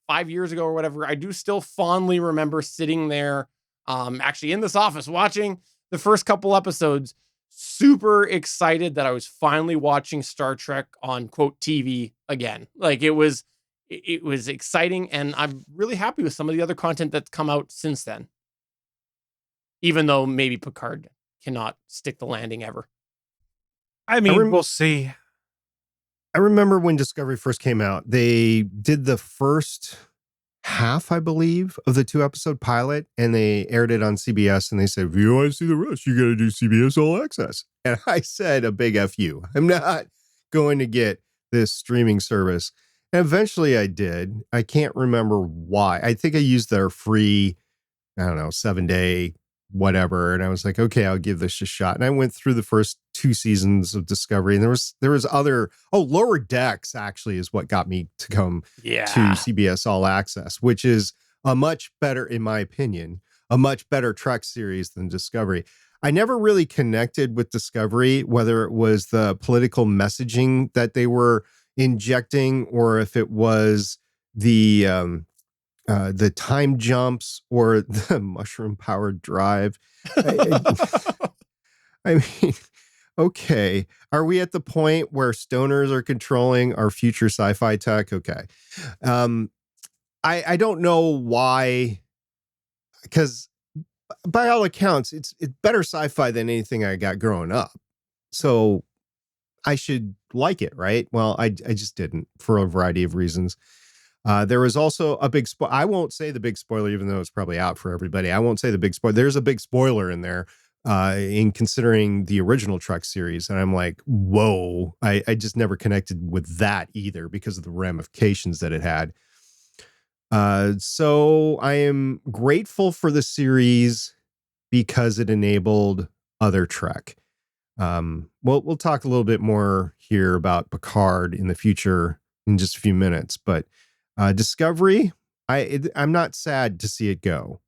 5 years ago or whatever, I do still fondly remember sitting there, actually in this office watching the first couple episodes, super excited that I was finally watching Star Trek on quote TV again. Like it was exciting, and I'm really happy with some of the other content that's come out since then. Even though maybe Picard cannot stick the landing ever. I mean, we'll see. I remember when Discovery first came out, they did the first half, I believe, of the 2-episode pilot, and they aired it on CBS, and they said, if you want to see the rest, you got to do CBS All Access. And I said a big F you. I'm not going to get this streaming service. And eventually I did. I can't remember why. I think I used their free, 7-day whatever. And I was like, okay, I'll give this a shot. And I went through the first 2 seasons of Discovery, and there was other, Lower Decks actually is what got me to come to CBS All Access, which is a much better, in my opinion, a much better Trek series than Discovery. I never really connected with Discovery, whether it was the political messaging that they were injecting, or if it was the time jumps or the mushroom powered drive. I mean, okay. Are we at the point where stoners are controlling our future sci-fi tech? Okay. I don't know why, because by all accounts, it's better sci-fi than anything I got growing up. So I should like it, right? Well, I just didn't, for a variety of reasons. There was also a big I won't say the big spoiler, even though it's probably out for everybody. I won't say the big spoiler. There's a big spoiler in there in considering the original Trek series. And I'm like, whoa, I just never connected with that either because of the ramifications that it had. So I am grateful for the series because it enabled other Trek. We'll talk a little bit more here about Picard in the future in just a few minutes, but Discovery, I'm not sad to see it go.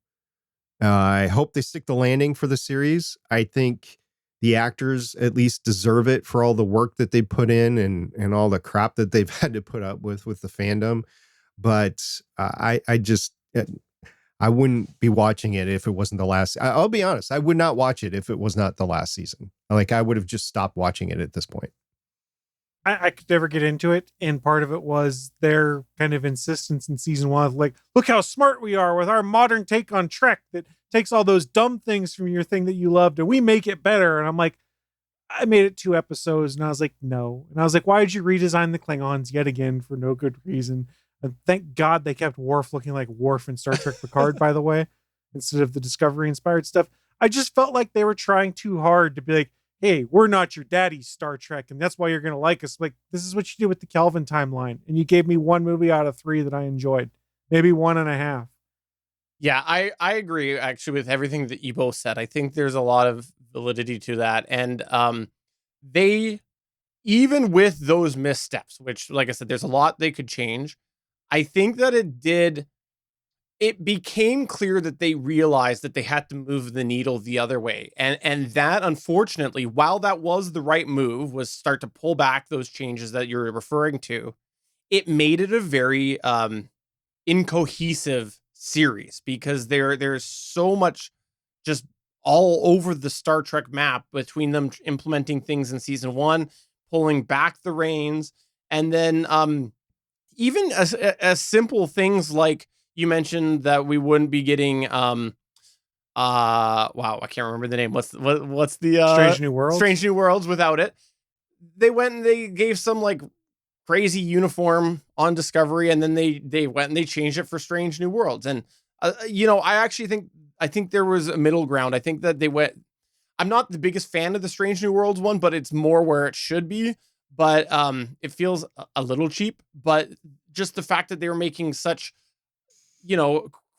I hope they stick the landing for the series. I think the actors at least deserve it for all the work that they put in and all the crap that they've had to put up with the fandom. But I wouldn't be watching it if it wasn't the last. I'll be honest. I would not watch it if it was not the last season. Like, I would have just stopped watching it at this point. I could never get into it. And part of it was their kind of insistence in season 1 of like, look how smart we are with our modern take on Trek that takes all those dumb things from your thing that you loved and we make it better. And I'm like, I made it 2 episodes and I was like, no. And I was like, why did you redesign the Klingons yet again for no good reason? And thank God they kept Worf looking like Worf in Star Trek Picard, by the way, instead of the Discovery inspired stuff. I just felt like they were trying too hard to be like, hey, we're not your daddy's Star Trek, and that's why you're going to like us. Like, this is what you do with the Kelvin timeline. And you gave me 1 movie out of 3 that I enjoyed. Maybe 1.5. Yeah, I agree actually with everything that you both said. I think there's a lot of validity to that. And they, even with those missteps, which, like I said, there's a lot they could change. I think that it became clear that they realized that they had to move the needle the other way. And that, unfortunately, while that was the right move, was start to pull back those changes that you're referring to, it made it a very incohesive series because there's so much just all over the Star Trek map between them implementing things in season 1, pulling back the reins, and then even as simple things like, you mentioned that we wouldn't be getting wow, I can't remember the name. What's the Strange New Worlds? Strange New Worlds without it. They went and they gave some like crazy uniform on Discovery, and then they went and they changed it for Strange New Worlds. And I think there was a middle ground. I think that they went. I'm not the biggest fan of the Strange New Worlds one, but it's more where it should be. But it feels a little cheap. But just the fact that they were making such,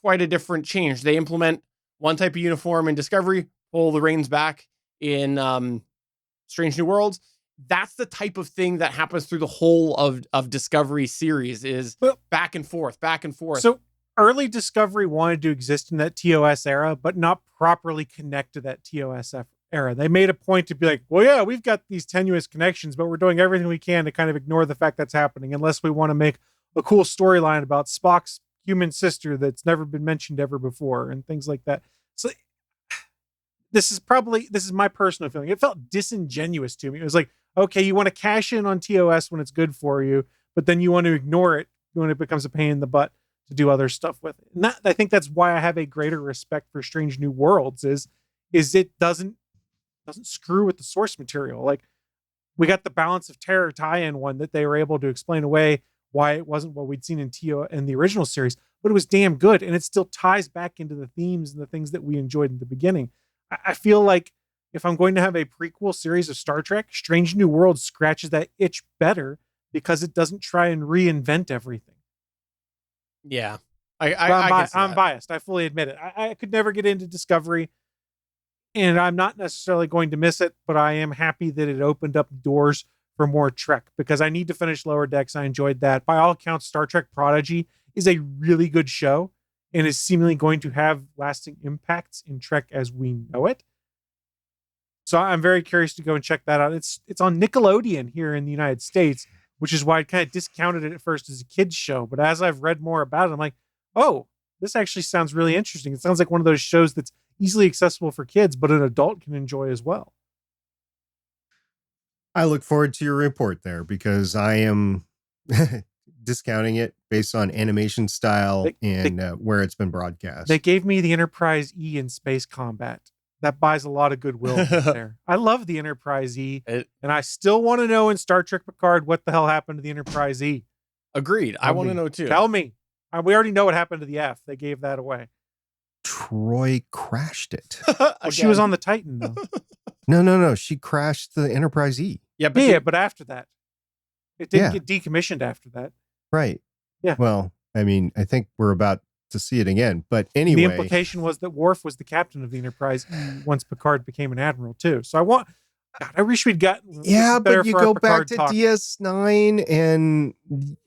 quite a different change. They implement one type of uniform in Discovery, pull the reins back in Strange New Worlds. That's the type of thing that happens through the whole of Discovery series is back and forth. So early Discovery wanted to exist in that TOS era, but not properly connect to that TOS era. They made a point to be like, well, yeah, we've got these tenuous connections, but we're doing everything we can to kind of ignore the fact that's happening unless we want to make a cool storyline about Spock's human sister that's never been mentioned ever before and things like that. So this is my personal feeling. It felt disingenuous to me. It was like, okay, you want to cash in on TOS when it's good for you, but then you want to ignore it when it becomes a pain in the butt to do other stuff with it. And I think that's why I have a greater respect for Strange New Worlds is it doesn't screw with the source material. Like, we got the Balance of Terror tie-in one that they were able to explain away why it wasn't what we'd seen in the original series, but it was damn good. And it still ties back into the themes and the things that we enjoyed in the beginning. I feel like if I'm going to have a prequel series of Star Trek, Strange New Worlds scratches that itch better because it doesn't try and reinvent everything. Yeah. I'm biased. I fully admit it. I could never get into Discovery, and I'm not necessarily going to miss it, but I am happy that it opened up doors for more Trek because I need to finish Lower Decks. I enjoyed that. By all accounts, Star Trek Prodigy is a really good show and is seemingly going to have lasting impacts in Trek as we know it. So I'm very curious to go and check that out. It's on Nickelodeon here in the United States, which is why I kind of discounted it at first as a kid's show. But as I've read more about it, I'm like, oh, this actually sounds really interesting. It sounds like one of those shows that's easily accessible for kids, but an adult can enjoy as well. I look forward to your report there because I am discounting it based on animation style and where it's been broadcast. They gave me the Enterprise E in space combat. That buys a lot of goodwill there. I love the Enterprise E, and I still want to know in Star Trek Picard what the hell happened to the Enterprise E. Agreed. I want to know too. Tell me. We already know what happened to the F. They gave that away. Troy crashed it. Well, she was on the Titan, though. No. She crashed the Enterprise E. Yeah, but after that. It didn't get decommissioned after that. Right. Yeah. Well, I mean, I think we're about to see it again. But anyway. The implication was that Worf was the captain of the Enterprise once Picard became an admiral, too. So God, I wish we'd gotten Yeah, better but you for our go back Picard to talk. DS9 and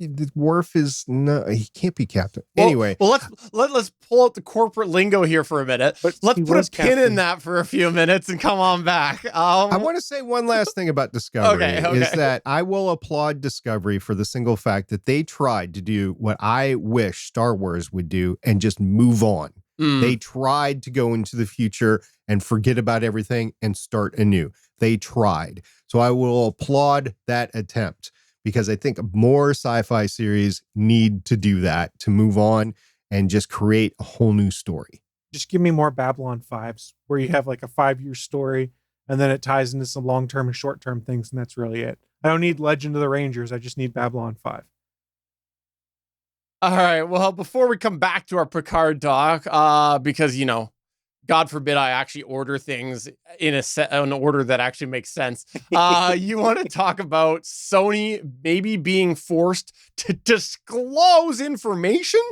the Worf is no, he can't be captain. Well, Anyway, let's pull out the corporate lingo here for a minute. But Let's he put was a pin in captain. that for a few minutes and come on back. I want to say one last thing about Discovery Okay. is that I will applaud Discovery for the single fact that they tried to do what I wish Star Wars would do and just move on. They tried to go into the future and forget about everything and start anew. They tried. So I will applaud that attempt because I think more sci-fi series need to do that, to move on and just create a whole new story. Just give me more Babylon 5s where you have like a 5-year story and then it ties into some long-term and short-term things, and that's really it. I don't need Legend of the Rangers. I just need Babylon 5. All right. Well, before we come back to our Picard talk, because, God forbid I actually order things in an order that actually makes sense. You want to talk about Sony maybe being forced to disclose information?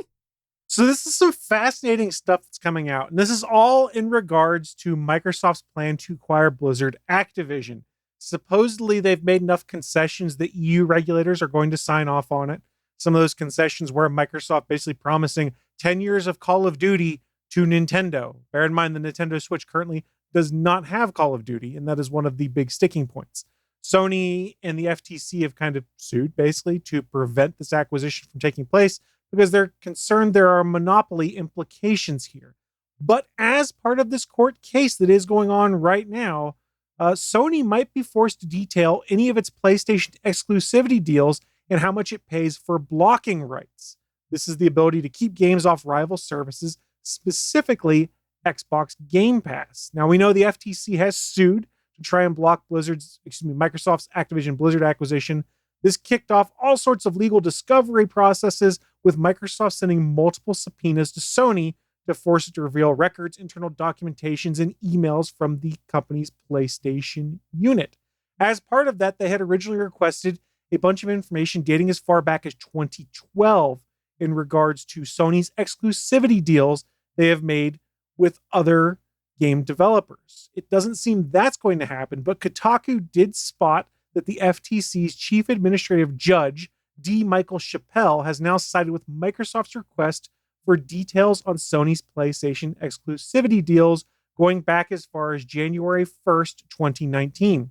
So this is some fascinating stuff that's coming out. And this is all in regards to Microsoft's plan to acquire Blizzard Activision. Supposedly they've made enough concessions that EU regulators are going to sign off on it. Some of those concessions were Microsoft basically promising 10 years of Call of Duty to Nintendo. Bear in mind the Nintendo Switch currently does not have Call of Duty, and that is one of the big sticking points. Sony and the FTC have kind of sued basically to prevent this acquisition from taking place because they're concerned there are monopoly implications here. But as part of this court case that is going on right now, Sony might be forced to detail any of its PlayStation exclusivity deals and how much it pays for blocking rights. This is the ability to keep games off rival services, specifically Xbox Game Pass. Now, we know the FTC has sued to try and block Microsoft's Activision Blizzard acquisition. This kicked off all sorts of legal discovery processes, with Microsoft sending multiple subpoenas to Sony to force it to reveal records, internal documentations, and emails from the company's PlayStation unit. As part of that, they had originally requested a bunch of information dating as far back as 2012 in regards to Sony's exclusivity deals they have made with other game developers. It doesn't seem that's going to happen, but Kotaku did spot that the FTC's chief administrative judge, D. Michael Chappelle, has now sided with Microsoft's request for details on Sony's PlayStation exclusivity deals going back as far as January 1st, 2019.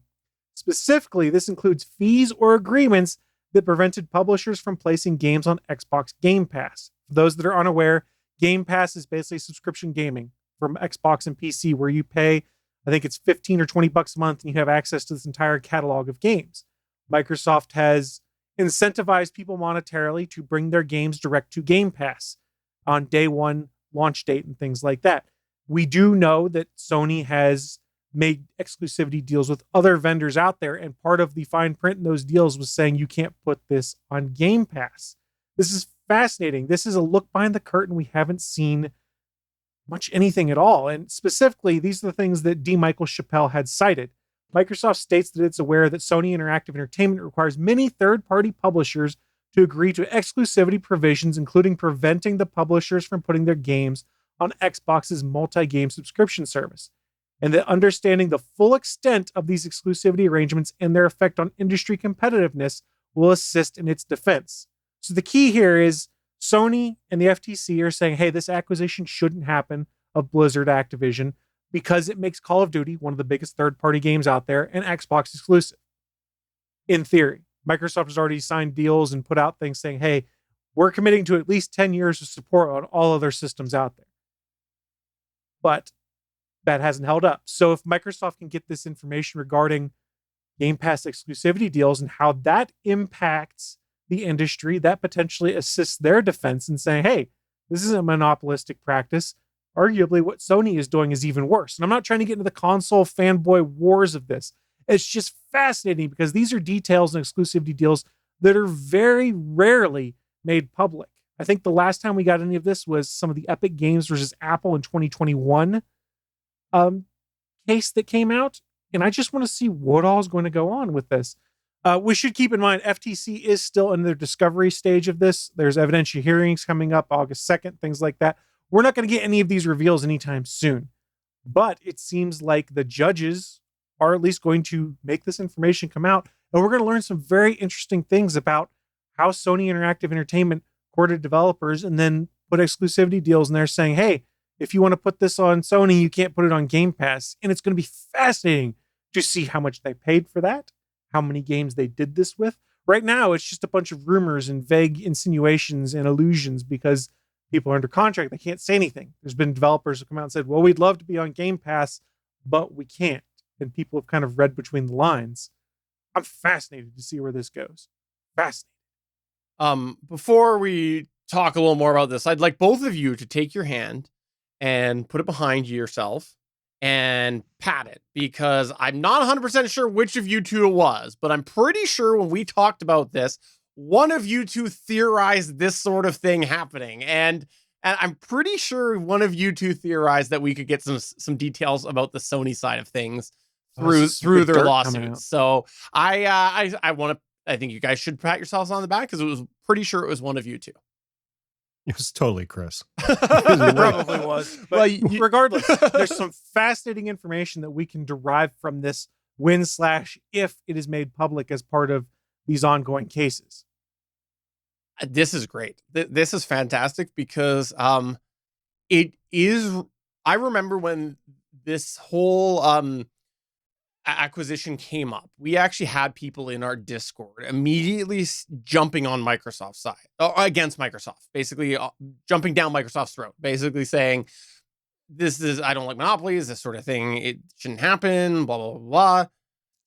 Specifically, this includes fees or agreements that prevented publishers from placing games on Xbox Game Pass. For those that are unaware, Game Pass is basically subscription gaming from Xbox and PC where you pay, I think it's 15 or 20 bucks a month, and you have access to this entire catalog of games. Microsoft has incentivized people monetarily to bring their games direct to Game Pass on day one launch date and things like that. We do know that Sony has made exclusivity deals with other vendors out there, and part of the fine print in those deals was saying you can't put this on Game Pass. This is fascinating. This is a look behind the curtain. We haven't seen much anything at all. And specifically, these are the things that D. Michael Chappelle had cited. Microsoft states that it's aware that Sony Interactive Entertainment requires many third-party publishers to agree to exclusivity provisions, including preventing the publishers from putting their games on Xbox's multi-game subscription service, and that understanding the full extent of these exclusivity arrangements and their effect on industry competitiveness will assist in its defense. So the key here is Sony and the FTC are saying, hey, this acquisition shouldn't happen of Blizzard Activision because it makes Call of Duty one of the biggest third-party games out there and Xbox exclusive. In theory, Microsoft has already signed deals and put out things saying, hey, we're committing to at least 10 years of support on all of their systems out there. But that hasn't held up. So if Microsoft can get this information regarding Game Pass exclusivity deals and how that impacts the industry, that potentially assists their defense in saying, hey, this isn't a monopolistic practice. Arguably, what Sony is doing is even worse. And I'm not trying to get into the console fanboy wars of this. It's just fascinating because these are details and exclusivity deals that are very rarely made public. I think the last time we got any of this was some of the Epic Games versus Apple in 2021 case that came out. And I just want to see what all is going to go on with this. We should keep in mind, FTC is still in their discovery stage of this. There's evidentiary hearings coming up August 2nd, things like that. We're not going to get any of these reveals anytime soon. But it seems like the judges are at least going to make this information come out. And we're going to learn some very interesting things about how Sony Interactive Entertainment courted developers and then put exclusivity deals in there saying, hey, if you want to put this on Sony, you can't put it on Game Pass. And it's going to be fascinating to see how much they paid for that, how many games they did this with. Right now, it's just a bunch of rumors and vague insinuations and allusions because people are under contract. They can't say anything. There's been developers who come out and said, well, we'd love to be on Game Pass, but we can't. And people have kind of read between the lines. I'm fascinated to see where this goes. Fascinated. Before we talk a little more about this, I'd like both of you to take your hand and put it behind yourself and pat it, because I'm not 100% sure which of you two it was, but I'm pretty sure when we talked about this, one of you two theorized this sort of thing happening. And I'm pretty sure one of you two theorized that we could get some details about the Sony side of things through their lawsuits. So I think you guys should pat yourselves on the back, because it was pretty sure it was one of you two. It was totally Chris. It probably was. But regardless, there's some fascinating information that we can derive from this when/if it is made public as part of these ongoing cases. This is great. This is fantastic because it is. I remember when this whole acquisition came up, we actually had people in our Discord immediately jumping on Microsoft's side, or against Microsoft, basically jumping down Microsoft's throat, basically saying, I don't like monopolies, this sort of thing, it shouldn't happen, blah, blah, blah, blah.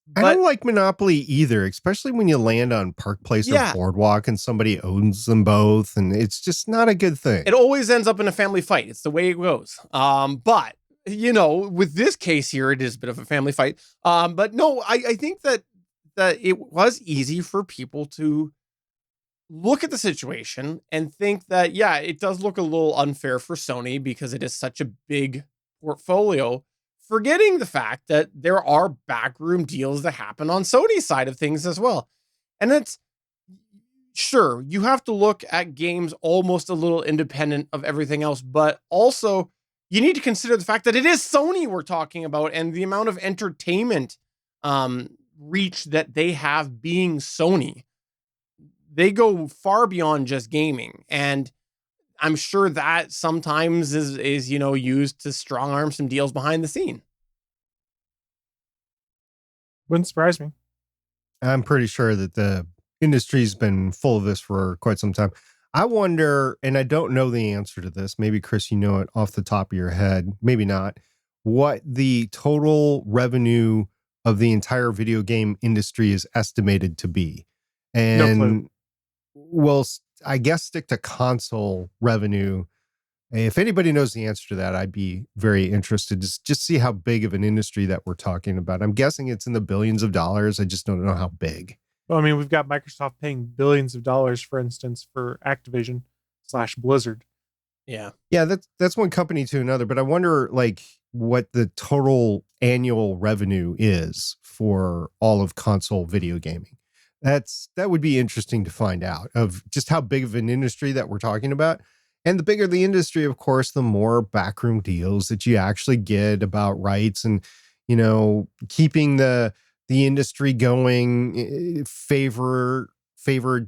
But I don't like Monopoly either, especially when you land on Park Place or Boardwalk and somebody owns them both, and it's just not a good thing. It always ends up in a family fight. It's the way it goes. But with this case here, it is a bit of a family fight. But no, I think that it was easy for people to look at the situation and think that, it does look a little unfair for Sony because it is such a big portfolio, forgetting the fact that there are backroom deals that happen on Sony's side of things as well. And it's sure, you have to look at games almost a little independent of everything else, but also you need to consider the fact that it is Sony we're talking about and the amount of entertainment reach that they have being Sony. They go far beyond just gaming. And I'm sure that sometimes is used to strong arm some deals behind the scene. Wouldn't surprise me. I'm pretty sure that the industry's been full of this for quite some time. I wonder, and I don't know the answer to this, maybe Chris, you know it off the top of your head, maybe not, what the total revenue of the entire video game industry is estimated to be. And No we'll, I guess, stick to console revenue. If anybody knows the answer to that, I'd be very interested to just see how big of an industry that we're talking about. I'm guessing it's in the billions of dollars. I just don't know how big. Well, I mean, we've got Microsoft paying billions of dollars, for instance, for Activision/Blizzard. Yeah. Yeah, that's one company to another, but I wonder what the total annual revenue is for all of console video gaming. That would be interesting to find out, of just how big of an industry that we're talking about. And the bigger the industry, of course, the more backroom deals that you actually get about rights and, keeping the industry going, favored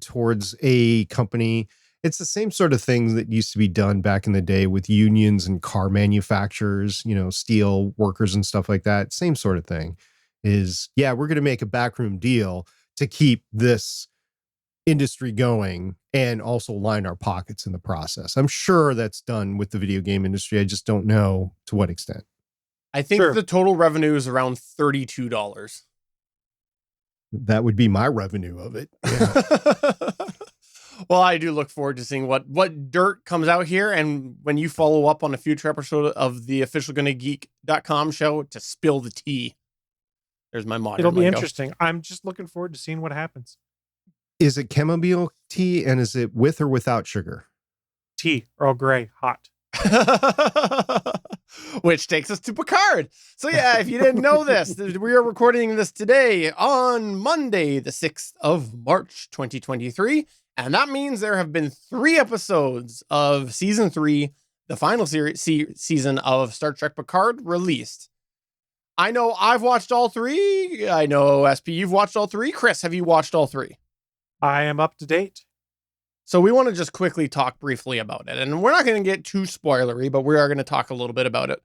towards a company. It's the same sort of thing that used to be done back in the day with unions and car manufacturers, steel workers and stuff like that. Same sort of thing is, we're going to make a backroom deal to keep this industry going and also line our pockets in the process. I'm sure that's done with the video game industry. I just don't know to what extent. I think the total revenue is around $32. That would be my revenue of it. Yeah. Well, I do look forward to seeing what dirt comes out here. And when you follow up on a future episode of the official GonnaGeek.com show to spill the tea. There's my modern It'll be lingo. interesting. I'm just looking forward to seeing what happens. Is it chamomile tea, and is it with or without sugar? Tea, Earl Grey, hot. Which takes us to Picard. So if you didn't know this, we are recording this today on Monday, the 6th of March, 2023. And that means there have been 3 episodes of season 3, the final season of Star Trek Picard, released. I know I've watched all 3. I know, SP, you've watched all 3. Chris, have you watched all 3? I am up to date. So we want to just quickly talk briefly about it. And we're not going to get too spoilery, but we are going to talk a little bit about it.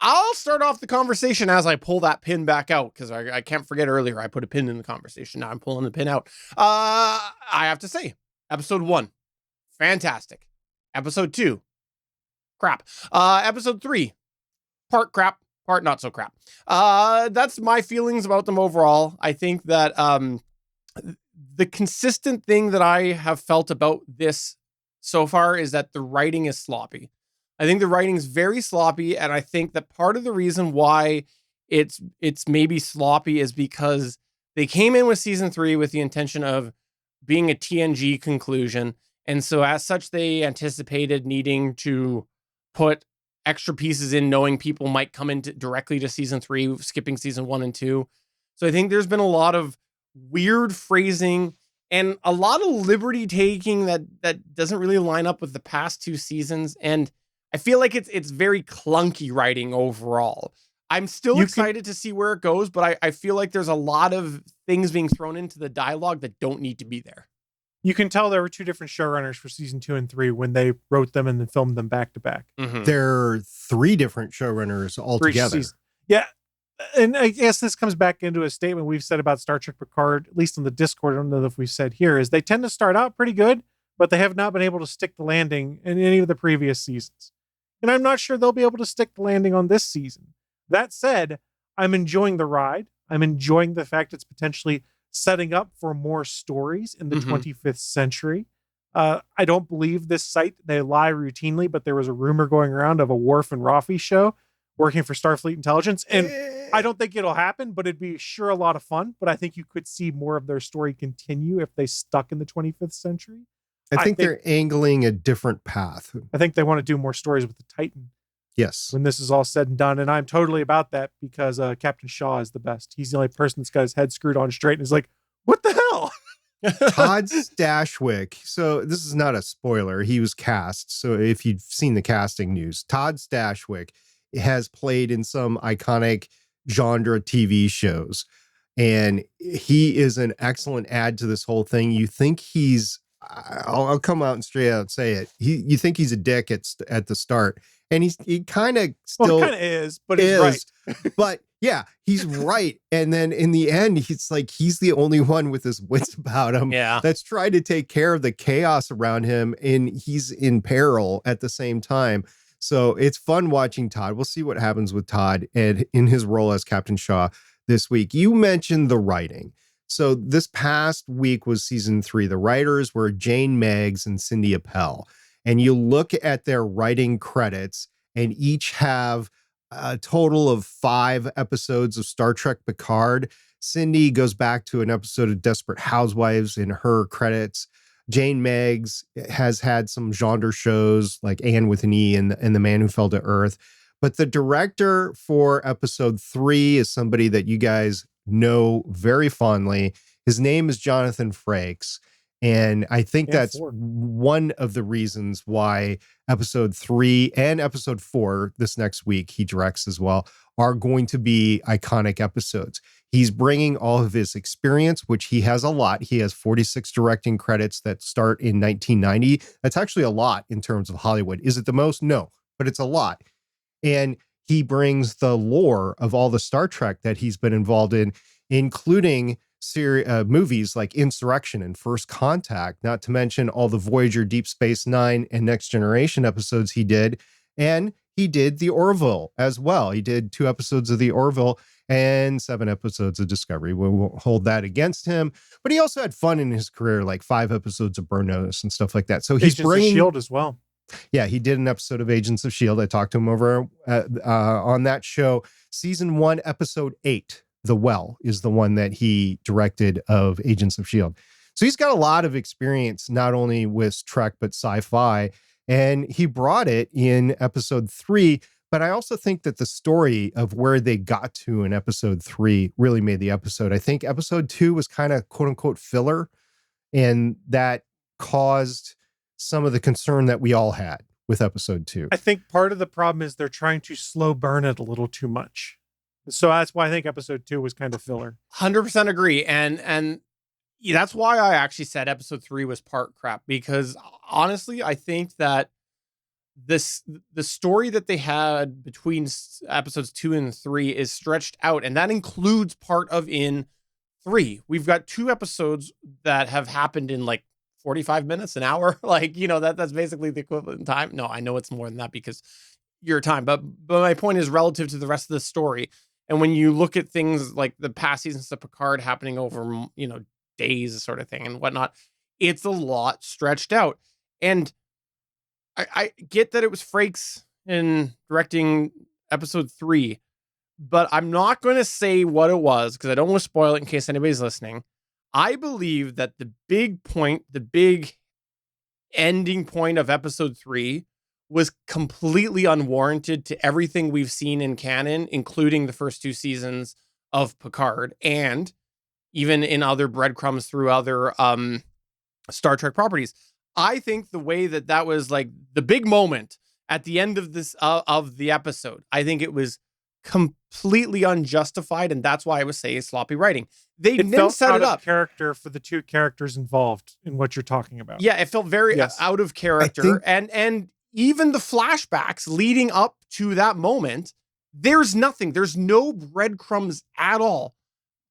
I'll start off the conversation as I pull that pin back out, because I can't forget earlier I put a pin in the conversation. Now I'm pulling the pin out. I have to say, episode 1, fantastic. Episode 2, crap. Episode 3, part crap, part not so crap. That's my feelings about them overall. I think that the consistent thing that I have felt about this so far is that the writing is sloppy. I think the writing is very sloppy, and I think that part of the reason why it's maybe sloppy is because they came in with season 3 with the intention of being a TNG conclusion, and so as such, they anticipated needing to put extra pieces in, knowing people might come into directly to season 3, skipping season 1 and 2. So I think there's been a lot of weird phrasing and a lot of liberty taking that doesn't really line up with the past 2 seasons, and I feel like it's very clunky writing overall. I'm still excited to see where it goes, but I feel like there's a lot of things being thrown into the dialogue that don't need to be there. You can tell there were 2 different showrunners for season 2 and 3 when they wrote them and then filmed them back to back. There are 3 different showrunners altogether. Yeah. And I guess this comes back into a statement we've said about Star Trek Picard, at least on the Discord. I don't know if we've said here, is they tend to start out pretty good, but they have not been able to stick the landing in any of the previous seasons. And I'm not sure they'll be able to stick the landing on this season. That said, I'm enjoying the ride. I'm enjoying the fact it's potentially setting up for more stories in the 25th century. I don't believe this site. They lie routinely, but there was a rumor going around of a Worf and Rafi show working for Starfleet Intelligence. And I don't think it'll happen, but it'd be sure a lot of fun. But I think you could see more of their story continue if they stuck in the 25th century. I think they're angling a different path. I think they want to do more stories with the Titan. Yes. When this is all said and done. And I'm totally about that because Captain Shaw is the best. He's the only person that's got his head screwed on straight and is like, what the hell? Todd Stashwick. So this is not a spoiler. He was cast. So if you've seen the casting news, Todd Stashwick has played in some iconic genre TV shows. And he is an excellent add to this whole thing. You think he's, I'll come out and straight out and say it. You think he's a dick at the start, and he kind of still kind of is, but he's right. But yeah, he's right. And then in the end, he's like he's the only one with his wits about him. Yeah, that's trying to take care of the chaos around him, and he's in peril at the same time. So it's fun watching Todd. We'll see what happens with Todd and in his role as Captain Shaw this week. You mentioned the writing. So this past week was season 3. The writers were Jane Meggs and Cindy Appel. And you look at their writing credits, and each have a total of 5 episodes of Star Trek Picard. Cindy goes back to an episode of Desperate Housewives in her credits. Jane Meggs has had some genre shows like Anne with an E and The Man Who Fell to Earth. But the director for episode 3 is somebody that you guys know very fondly. His name is Jonathan Frakes. And I think that's one of the reasons why episode 3 and episode 4 this next week, he directs as well, are going to be iconic episodes. He's bringing all of his experience, which he has a lot. He has 46 directing credits that start in 1990. That's actually a lot in terms of Hollywood. Is it the most? No, but it's a lot. And he brings the lore of all the Star Trek that he's been involved in, including movies like Insurrection and First Contact, not to mention all the Voyager, Deep Space Nine, and Next Generation episodes he did. And he did the Orville as well. He did 2 episodes of the Orville and 7 episodes of Discovery. We won't hold that against him. But he also had fun in his career, like 5 episodes of Burn Notice and stuff like that. So he's bringing S.H.I.E.L.D. as well. Yeah, he did an episode of Agents of S.H.I.E.L.D. I talked to him over on that show. Season 1, episode 8, The Well, is the one that he directed of Agents of S.H.I.E.L.D. So he's got a lot of experience, not only with Trek, but sci-fi. And he brought it in episode 3. But I also think that the story of where they got to in episode 3 really made the episode. I think episode 2 was kind of quote unquote filler. And that caused some of the concern that we all had with episode 2. I think part of the problem is they're trying to slow burn it a little too much. So that's why I think episode 2 was kind of filler. 100% agree. And yeah, that's why I actually said episode 3 was part crap, because honestly, I think that the story that they had between episodes 2 and 3 is stretched out, and that includes part of in 3. We've got 2 episodes that have happened in like 45 minutes, an hour. Like, that's basically the equivalent in time. No, I know it's more than that because your time, but my point is relative to the rest of the story. And when you look at things like the past seasons of Picard happening over, days sort of thing and whatnot, it's a lot stretched out. And I get that it was Frakes in directing episode 3, but I'm not going to say what it was because I don't want to spoil it in case anybody's listening. I believe that the big ending point of episode 3 was completely unwarranted to everything we've seen in canon, including the first 2 seasons of Picard and even in other breadcrumbs through other Star Trek properties. I think the way that was like the big moment at the end of this of the episode, I think it was completely unjustified, and that's why I was saying sloppy writing. They didn't set it up. Character for the 2 characters involved in what you're talking about. Yeah, it felt very out of character, and even the flashbacks leading up to that moment, there's nothing. There's no breadcrumbs at all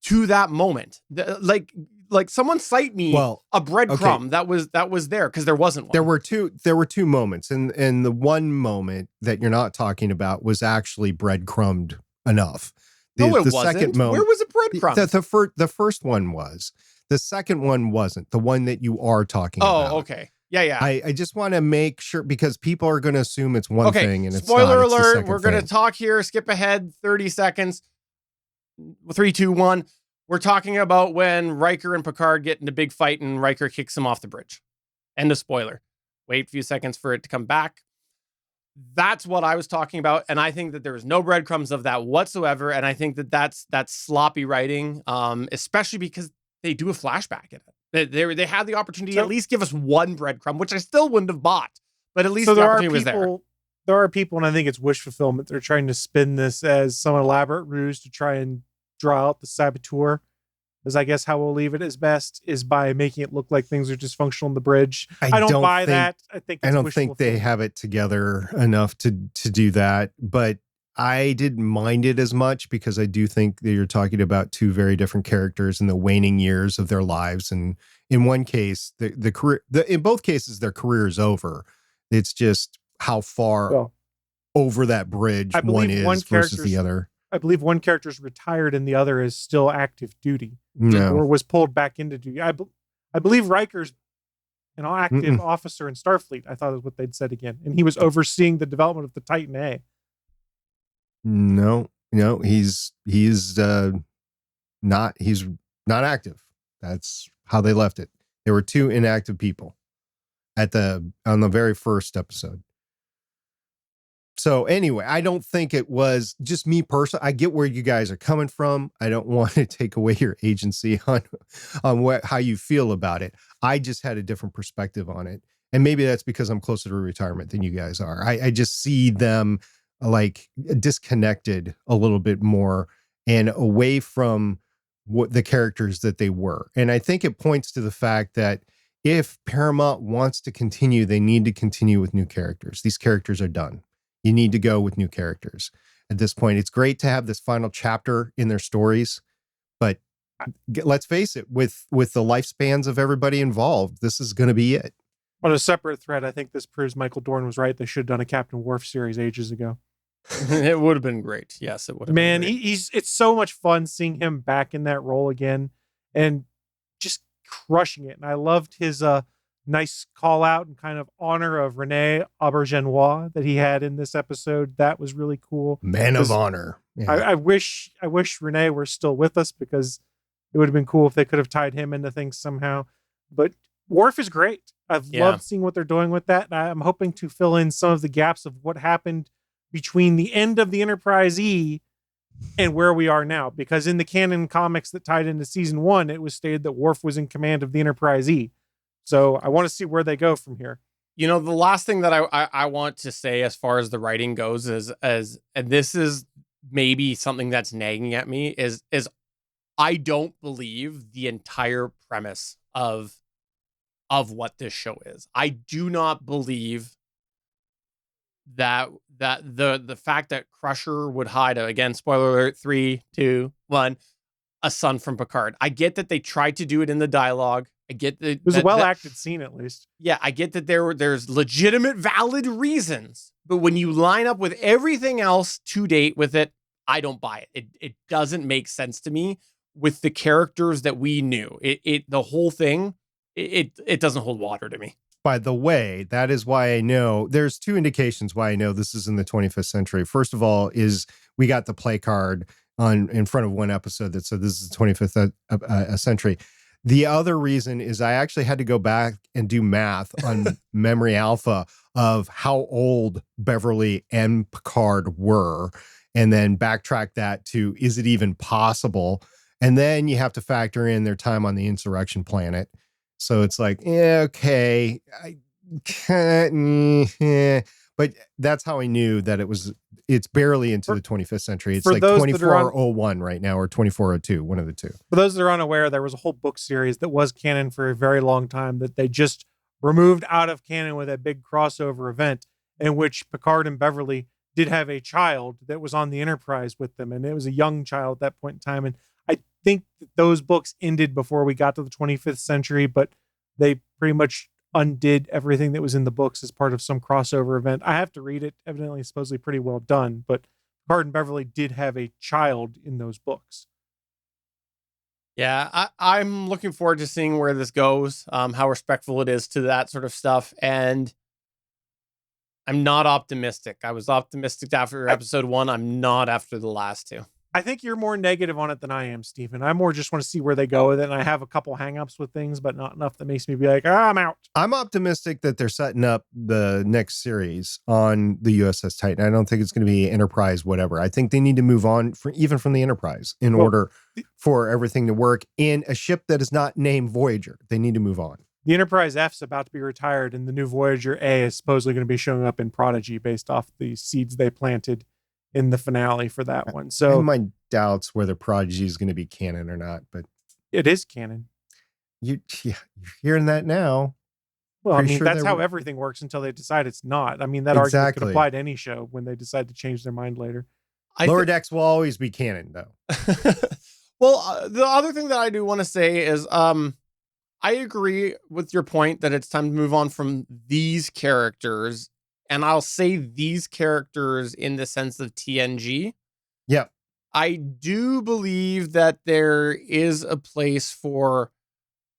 to that moment. Like someone cite me a breadcrumb that was there, because there wasn't one. There were two moments, and the one moment that you're not talking about was actually breadcrumbed enough. No, it wasn't. Second moment, where was it breadcrumbed? The first one was. The second one wasn't. The one that you are talking about. Oh, okay. Yeah. I just want to make sure, because people are going to assume it's one thing and it's spoiler not. Alert. We're going to talk here. Skip ahead 30 seconds. 3, 2, 1. We're talking about when Riker and Picard get in a big fight and Riker kicks him off the bridge. End of spoiler. Wait a few seconds for it to come back. That's what I was talking about. And I think that there was no breadcrumbs of that whatsoever. And I think that that's sloppy writing, especially because they do a flashback in it. They had the opportunity to at least give us one breadcrumb, which I still wouldn't have bought. But at least the opportunity was there. There are people, and I think it's wish fulfillment, they're trying to spin this as some elaborate ruse to try and draw out the saboteur, is I guess how we'll leave it as best, is by making it look like things are dysfunctional on the bridge. I don't buy that. I don't think they have it together enough to do that, but I didn't mind it as much because I do think that you're talking about 2 very different characters in the waning years of their lives. And in one case, the career, in both cases, their career is over. It's just how far over that bridge one is versus the other. I believe one character's retired and the other is still active duty. No. Or was pulled back into duty. I believe Riker's an active officer in Starfleet. I thought is what they'd said again. And he was overseeing the development of the Titan A. No, he's not active. That's how they left it. There were 2 inactive people on the very first episode. So anyway, I don't think it was just me personally. I get where you guys are coming from. I don't want to take away your agency on how you feel about it. I just had a different perspective on it. And maybe that's because I'm closer to retirement than you guys are. I just see them like disconnected a little bit more and away from what the characters that they were. And I think it points to the fact that if Paramount wants to continue, they need to continue with new characters. These characters are done. You need to go with new characters at this point. It's great to have this final chapter in their stories, but let's face it, with the lifespans of everybody involved, this is going to be it. On a separate thread, I think this proves Michael Dorn was right. They should have done a Captain Worf series ages ago. It would have been great. Yes, it would have been great. It's so much fun seeing him back in that role again and just crushing it. And I loved his nice call out and kind of honor of Rene Aubergenois that he had in this episode. That was really cool. Man of honor. Yeah. I wish Rene were still with us, because it would have been cool if they could have tied him into things somehow. But Worf is great. I've loved seeing what they're doing with that. And I'm hoping to fill in some of the gaps of what happened between the end of the Enterprise E and where we are now. Because in the canon comics that tied into season 1, it was stated that Worf was in command of the Enterprise E. So I want to see where they go from here. The last thing that I want to say as far as the writing goes is and this is maybe something that's nagging at me is I don't believe the entire premise of what this show is. I do not believe that the fact that Crusher would hide, again, spoiler alert, 3, 2, 1, a son from Picard. I get that they tried to do it in the dialogue. I get that It was a well-acted scene, at least. Yeah, I get that there's legitimate, valid reasons, but when you line up with everything else to date with it, I don't buy it. It doesn't make sense to me with the characters that we knew. The whole thing, it doesn't hold water to me. By the way, that is why I know there's 2 indications why I know this is in the 25th century. First of all, is we got the play card in front of one episode that said this is the 25th century. The other reason is I actually had to go back and do math on Memory Alpha of how old Beverly and Picard were, and then backtrack that to, is it even possible? And then you have to factor in their time on the Insurrection planet. So it's like, yeah, okay. I can't, but that's how I knew that it's barely into the 25th century. It's like 2401 right now, or 2402, one of the two. For those that are unaware, there was a whole book series that was canon for a very long time that they just removed out of canon with a big crossover event in which Picard and Beverly did have a child that was on the Enterprise with them. And it was a young child at that point in time. And I think that those books ended before we got to the 25th century, but they pretty much undid everything that was in the books as part of some crossover event. I have to read it. Evidently, supposedly pretty well done, but Picard and Beverly did have a child in those books. Yeah, I'm looking forward to seeing where this goes, how respectful it is to that sort of stuff. And I'm not optimistic. I was optimistic after episode 1. I'm not after the last 2. I think you're more negative on it than I am, Stephen. I more just want to see where they go with it. And I have a couple hangups with things, but not enough that makes me be like, I'm out. I'm optimistic that they're setting up the next series on the USS Titan. I don't think it's going to be Enterprise, whatever. I think they need to move on even from the Enterprise in order for everything to work in a ship that is not named Voyager. They need to move on. The Enterprise F's about to be retired, and the new Voyager A is supposedly going to be showing up in Prodigy based off the seeds they planted in the finale for that one. So I have my doubts whether Prodigy is going to be canon or not, but it is canon. You're hearing that now. Well, I mean, that's how everything works until they decide it's not. I mean, that argument could apply to any show when they decide to change their mind later. Lower Decks will always be canon, though. Well, the other thing that I do want to say is I agree with your point that it's time to move on from these characters. And I'll say these characters in the sense of TNG. Yeah. I do believe that there is a place for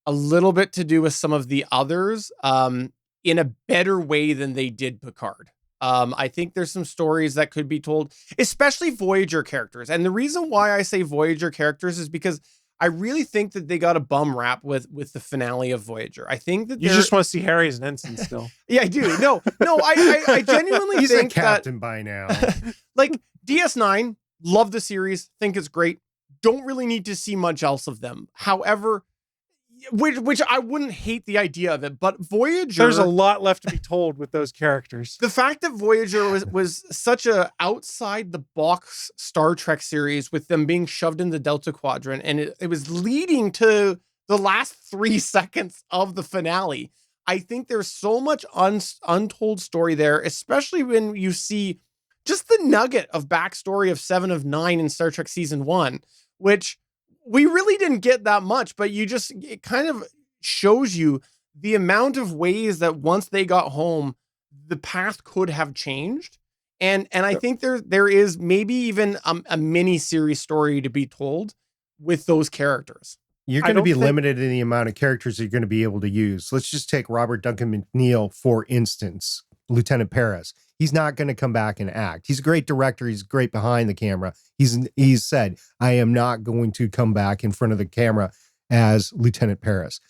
a little bit to do with some of the others in a better way than they did Picard. I think there's some stories that could be told, especially Voyager characters. And the reason why I say Voyager characters is because I really think that they got a bum rap with the finale of Voyager. I think that you just want to see Harry as an ensign still. Yeah, I do. No, I genuinely He's think a captain by now. Like DS9, love the series, think it's great. Don't really need to see much else of them. However, which I wouldn't hate the idea of it, but Voyager, there's a lot left to be told with those characters. The fact that Voyager was such a outside the box Star Trek series with them being shoved in the Delta Quadrant, and it was leading to the last 3 seconds of the finale. I think there's so much untold story there, especially when you see just the nugget of backstory of 7 of 9 in Star Trek season 1, which we really didn't get that much, but it kind of shows you the amount of ways that once they got home, the path could have changed. And I think there is maybe even a mini series story to be told with those characters. You're going to be limited in the amount of characters you're going to be able to use. Let's just take Robert Duncan McNeil, for instance, Lieutenant Paris. He's not going to come back and act. He's a great director. He's great behind the camera. He's said, I am not going to come back in front of the camera as Lieutenant Paris.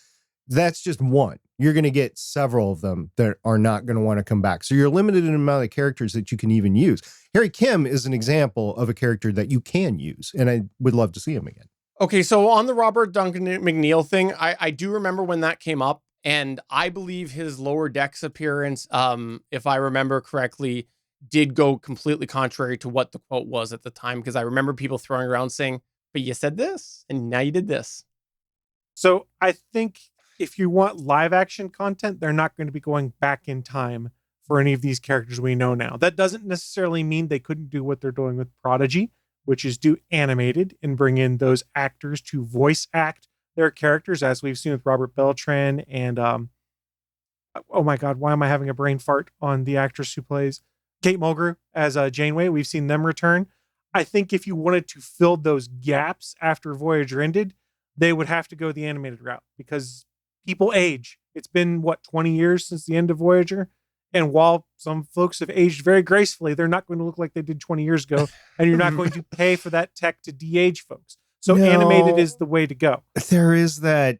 That's just one. You're going to get several of them that are not going to want to come back. So you're limited in the amount of characters that you can even use. Harry Kim is an example of a character that you can use, and I would love to see him again. Okay, so on the Robert Duncan McNeil thing, I do remember when that came up. And I believe his Lower Decks appearance, if I remember correctly, did go completely contrary to what the quote was at the time, because I remember people throwing around saying, but you said this and now you did this. So I think if you want live action content, they're not going to be going back in time for any of these characters we know now. That doesn't necessarily mean they couldn't do what they're doing with Prodigy, which is do animated and bring in those actors to voice act their characters, as we've seen with Robert Beltran and oh my God, why am I having a brain fart on the actress who plays Kate Mulgrew as Janeway? We've seen them return. I think if you wanted to fill those gaps after Voyager ended, they would have to go the animated route, because people age. It's been 20 years since the end of Voyager. And while some folks have aged very gracefully, they're not going to look like they did 20 years ago. And you're not going to pay for that tech to de-age folks. So animated is the way to go. There is that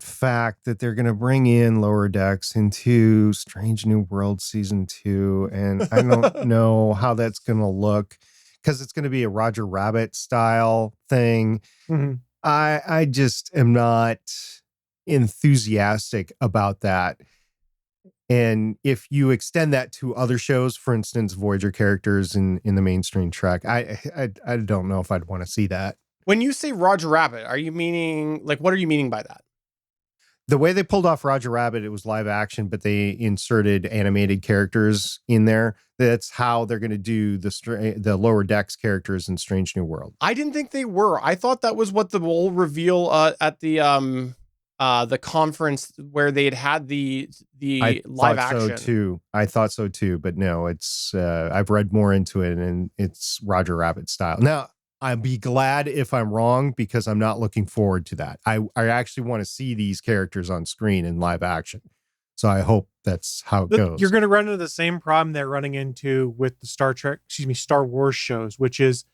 fact that they're going to bring in Lower Decks into Strange New World season 2. And I don't know how that's going to look, because it's going to be a Roger Rabbit style thing. Mm-hmm. I just am not enthusiastic about that. And if you extend that to other shows, for instance, Voyager characters in the mainstream Trek, I don't know if I'd want to see that. When you say Roger Rabbit, are you meaning, like, what are you meaning by that? The way they pulled off Roger Rabbit, it was live action, but they inserted animated characters in there. That's how they're going to do the Lower Decks characters in Strange New World. I didn't think they were. I thought that was what the whole reveal at the conference where they had the live action. I thought so too, but no, it's I've read more into it, and it's Roger Rabbit style. Now, I'd be glad if I'm wrong, because I'm not looking forward to that. I actually want to see these characters on screen in live action. So I hope that's how it goes. You're going to run into the same problem they're running into with the Star Wars shows, which is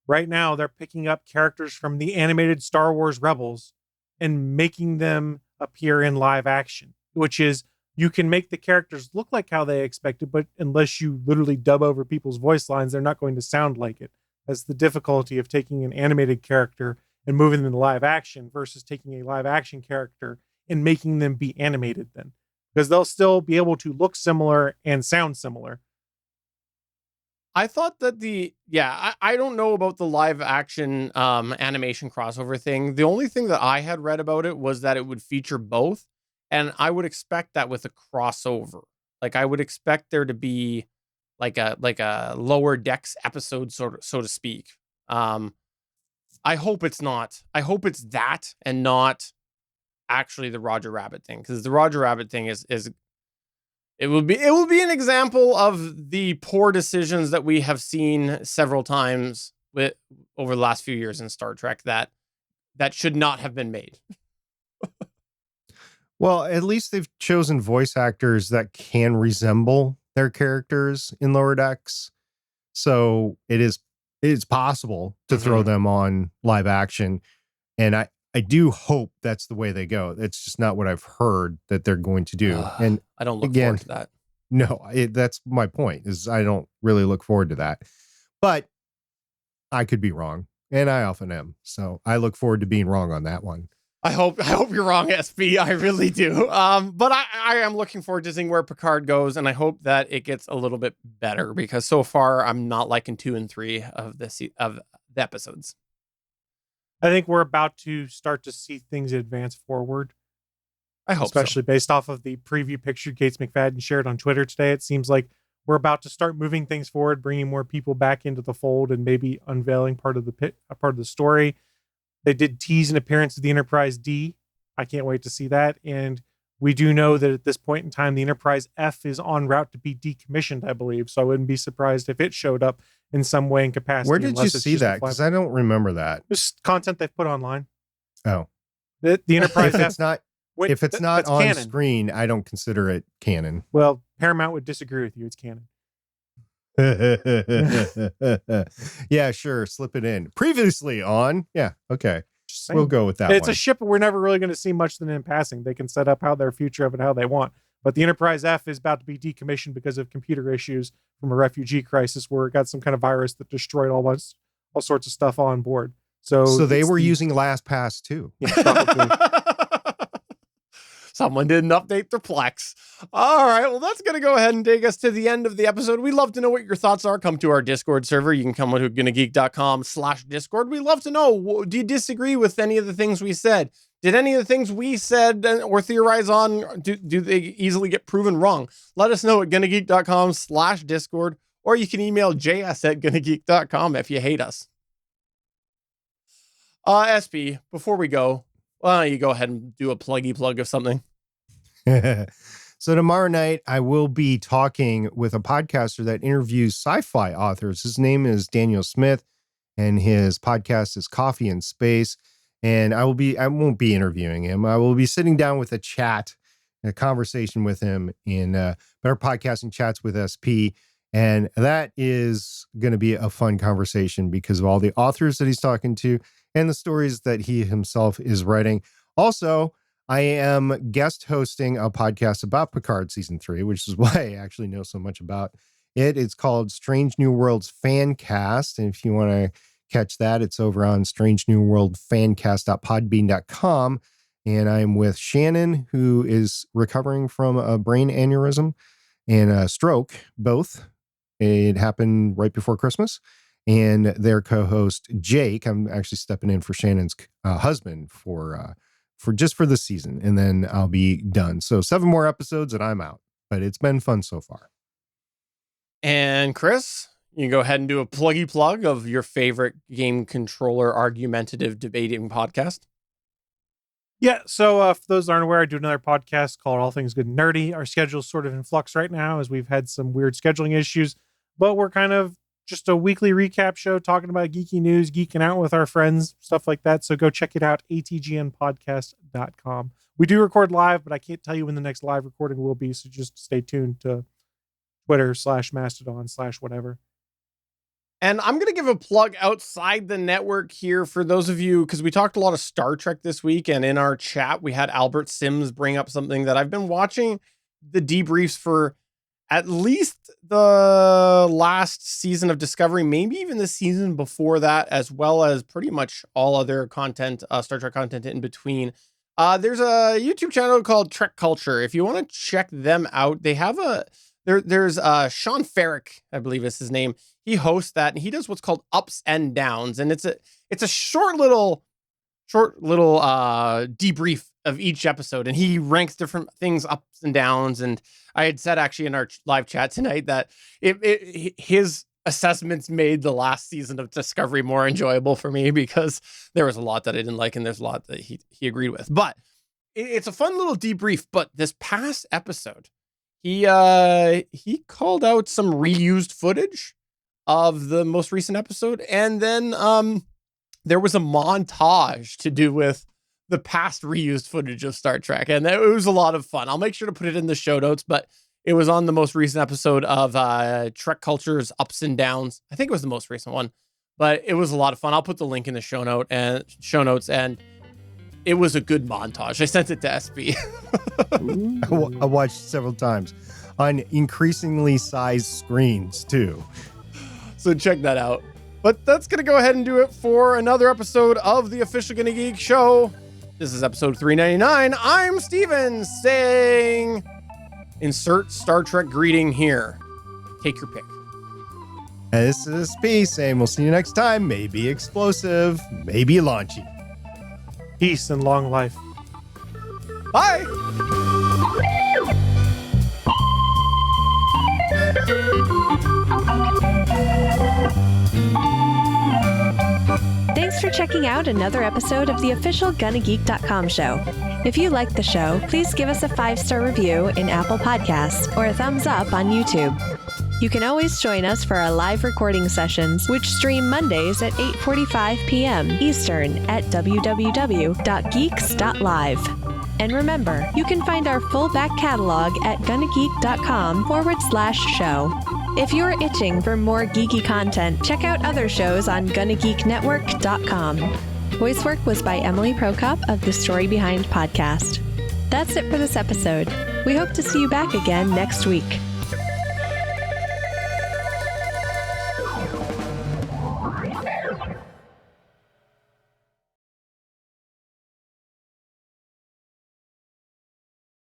right now they're picking up characters from the animated Star Wars Rebels and making them appear in live action, which is, you can make the characters look like how they expected, but unless you literally dub over people's voice lines, they're not going to sound like it. That's the difficulty of taking an animated character and moving them into live action versus taking a live action character and making them be animated then, because they'll still be able to look similar and sound similar. I thought that I don't know about the live action animation crossover thing. The only thing that I had read about it was that it would feature both. And I would expect that with a crossover. Like, I would expect there to be like a Lower Decks episode, so to speak. I hope it's not. I hope it's that and not actually the Roger Rabbit thing, because the Roger Rabbit thing is it will be an example of the poor decisions that we have seen several times over the last few years in Star Trek that should not have been made. Well, at least they've chosen voice actors that can resemble their characters in Lower Decks. So it is possible to throw them on live action. And I do hope that's the way they go. It's just not what I've heard that they're going to do. And I don't look forward to that. No, that's my point, is I don't really look forward to that. But I could be wrong, and I often am. So I look forward to being wrong on that one. I hope you're wrong, SB. I really do. But I am looking forward to seeing where Picard goes, and I hope that it gets a little bit better, because so far I'm not liking 2 and 3 of the episodes. I think we're about to start to see things advance forward. I hope, especially based off of the preview picture Gates McFadden shared on Twitter today. It seems like we're about to start moving things forward, bringing more people back into the fold, and maybe unveiling part of the story. They did tease an appearance of the Enterprise D. I can't wait to see that. And we do know that at this point in time, the Enterprise F is en route to be decommissioned, I believe. So I wouldn't be surprised if it showed up in some way and capacity. Where did you see that? Because I don't remember that. Just content they've put online. Oh. The Enterprise F. If it's not on canon. Screen, I don't consider it canon. Well, Paramount would disagree with you. It's canon. Yeah, sure. Slip it in. Previously on. Yeah. Okay. We'll go with that. It's a ship we're never really going to see much than in passing. They can set up how their future of it how they want. But the Enterprise F is about to be decommissioned because of computer issues from a refugee crisis where it got some kind of virus that destroyed all sorts of stuff on board. So they were using LastPass too. Yeah, probably. Someone didn't update their Plex. All right, well, that's going to go ahead and take us to the end of the episode. We'd love to know what your thoughts are. Come to our Discord server. You can come to GonnaGeek.com/Discord. We'd love to know, do you disagree with any of the things we said? Did any of the things we said or theorize on, do they easily get proven wrong? Let us know at GonnaGeek.com/Discord, or you can email js@GonnaGeek.com if you hate us. SP, before we go, why don't you go ahead and do a pluggy plug of something? So tomorrow night, I will be talking with a podcaster that interviews sci-fi authors. His name is Daniel Smith, and his podcast is Coffee in Space. And I won't be interviewing him. I will be sitting down with a conversation with him in Better Podcasting Chats with SP. And that is going to be a fun conversation because of all the authors that he's talking to and the stories that he himself is writing. Also, I am guest hosting a podcast about Picard Season 3, which is why I actually know so much about it. It's called Strange New Worlds Fancast. And if you want to catch that, it's over on strangenewworldfancast.podbean.com. And I'm with Shannon, who is recovering from a brain aneurysm and a stroke, both. It happened right before Christmas. And their co-host, Jake, I'm actually stepping in for Shannon's husband for the season, and then I'll be done. So 7 more episodes and I'm out, but it's been fun so far. And Chris, you can go ahead and do a pluggy plug of your favorite game controller argumentative debating podcast. Yeah, so for those that aren't aware, I do another podcast called All Things Good and Nerdy. Our schedule's sort of in flux right now as we've had some weird scheduling issues, but we're kind of just a weekly recap show talking about geeky news, geeking out with our friends, stuff like that. So go check it out, atgnpodcast.com. We do record live, but I can't tell you when the next live recording will be, so just stay tuned to Twitter/Mastodon/whatever. And I'm going to give a plug outside the network here for those of you, because we talked a lot of Star Trek this week, and in our chat, we had Albert Sims bring up something that I've been watching the debriefs for at least the last season of Discovery, maybe even the season before that, as well as pretty much all other content, Star Trek content in between. There's a YouTube channel called Trek Culture. If you want to check them out, they have there's Sean Ferrick, I believe is his name. He hosts that, and he does what's called Ups and Downs, and it's a short little debrief of each episode, and he ranks different things ups and downs. And I had said actually in our live chat tonight that his assessments made the last season of Discovery more enjoyable for me because there was a lot that I didn't like and there's a lot that he agreed with. But it's a fun little debrief. But this past episode, he called out some reused footage of the most recent episode, and then there was a montage to do with the past reused footage of Star Trek, and it was a lot of fun. I'll make sure to put it in the show notes, but it was on the most recent episode of Trek Culture's Ups and Downs. I think it was the most recent one, but it was a lot of fun. I'll put the link in the show notes, and it was a good montage. I sent it to SB. I watched several times on increasingly sized screens too. So check that out. But that's going to go ahead and do it for another episode of the official GonnaGeek Show. This is episode 399. I'm Steven saying, insert Star Trek greeting here. Take your pick. And this is P saying we'll see you next time. Maybe explosive, maybe launchy. Peace and long life. Bye. Thanks for checking out another episode of the official GonnaGeek.com show. If you like the show, please give us a 5-star review in Apple Podcasts or a thumbs up on YouTube. You can always join us for our live recording sessions, which stream Mondays at 8:45 p.m. Eastern at www.geeks.live. And remember, you can find our full back catalog at GonnaGeek.com/show. If you're itching for more geeky content, check out other shows on GonnaGeekNetwork.com. Voice work was by Emily Prokop of The Story Behind podcast. That's it for this episode. We hope to see you back again next week.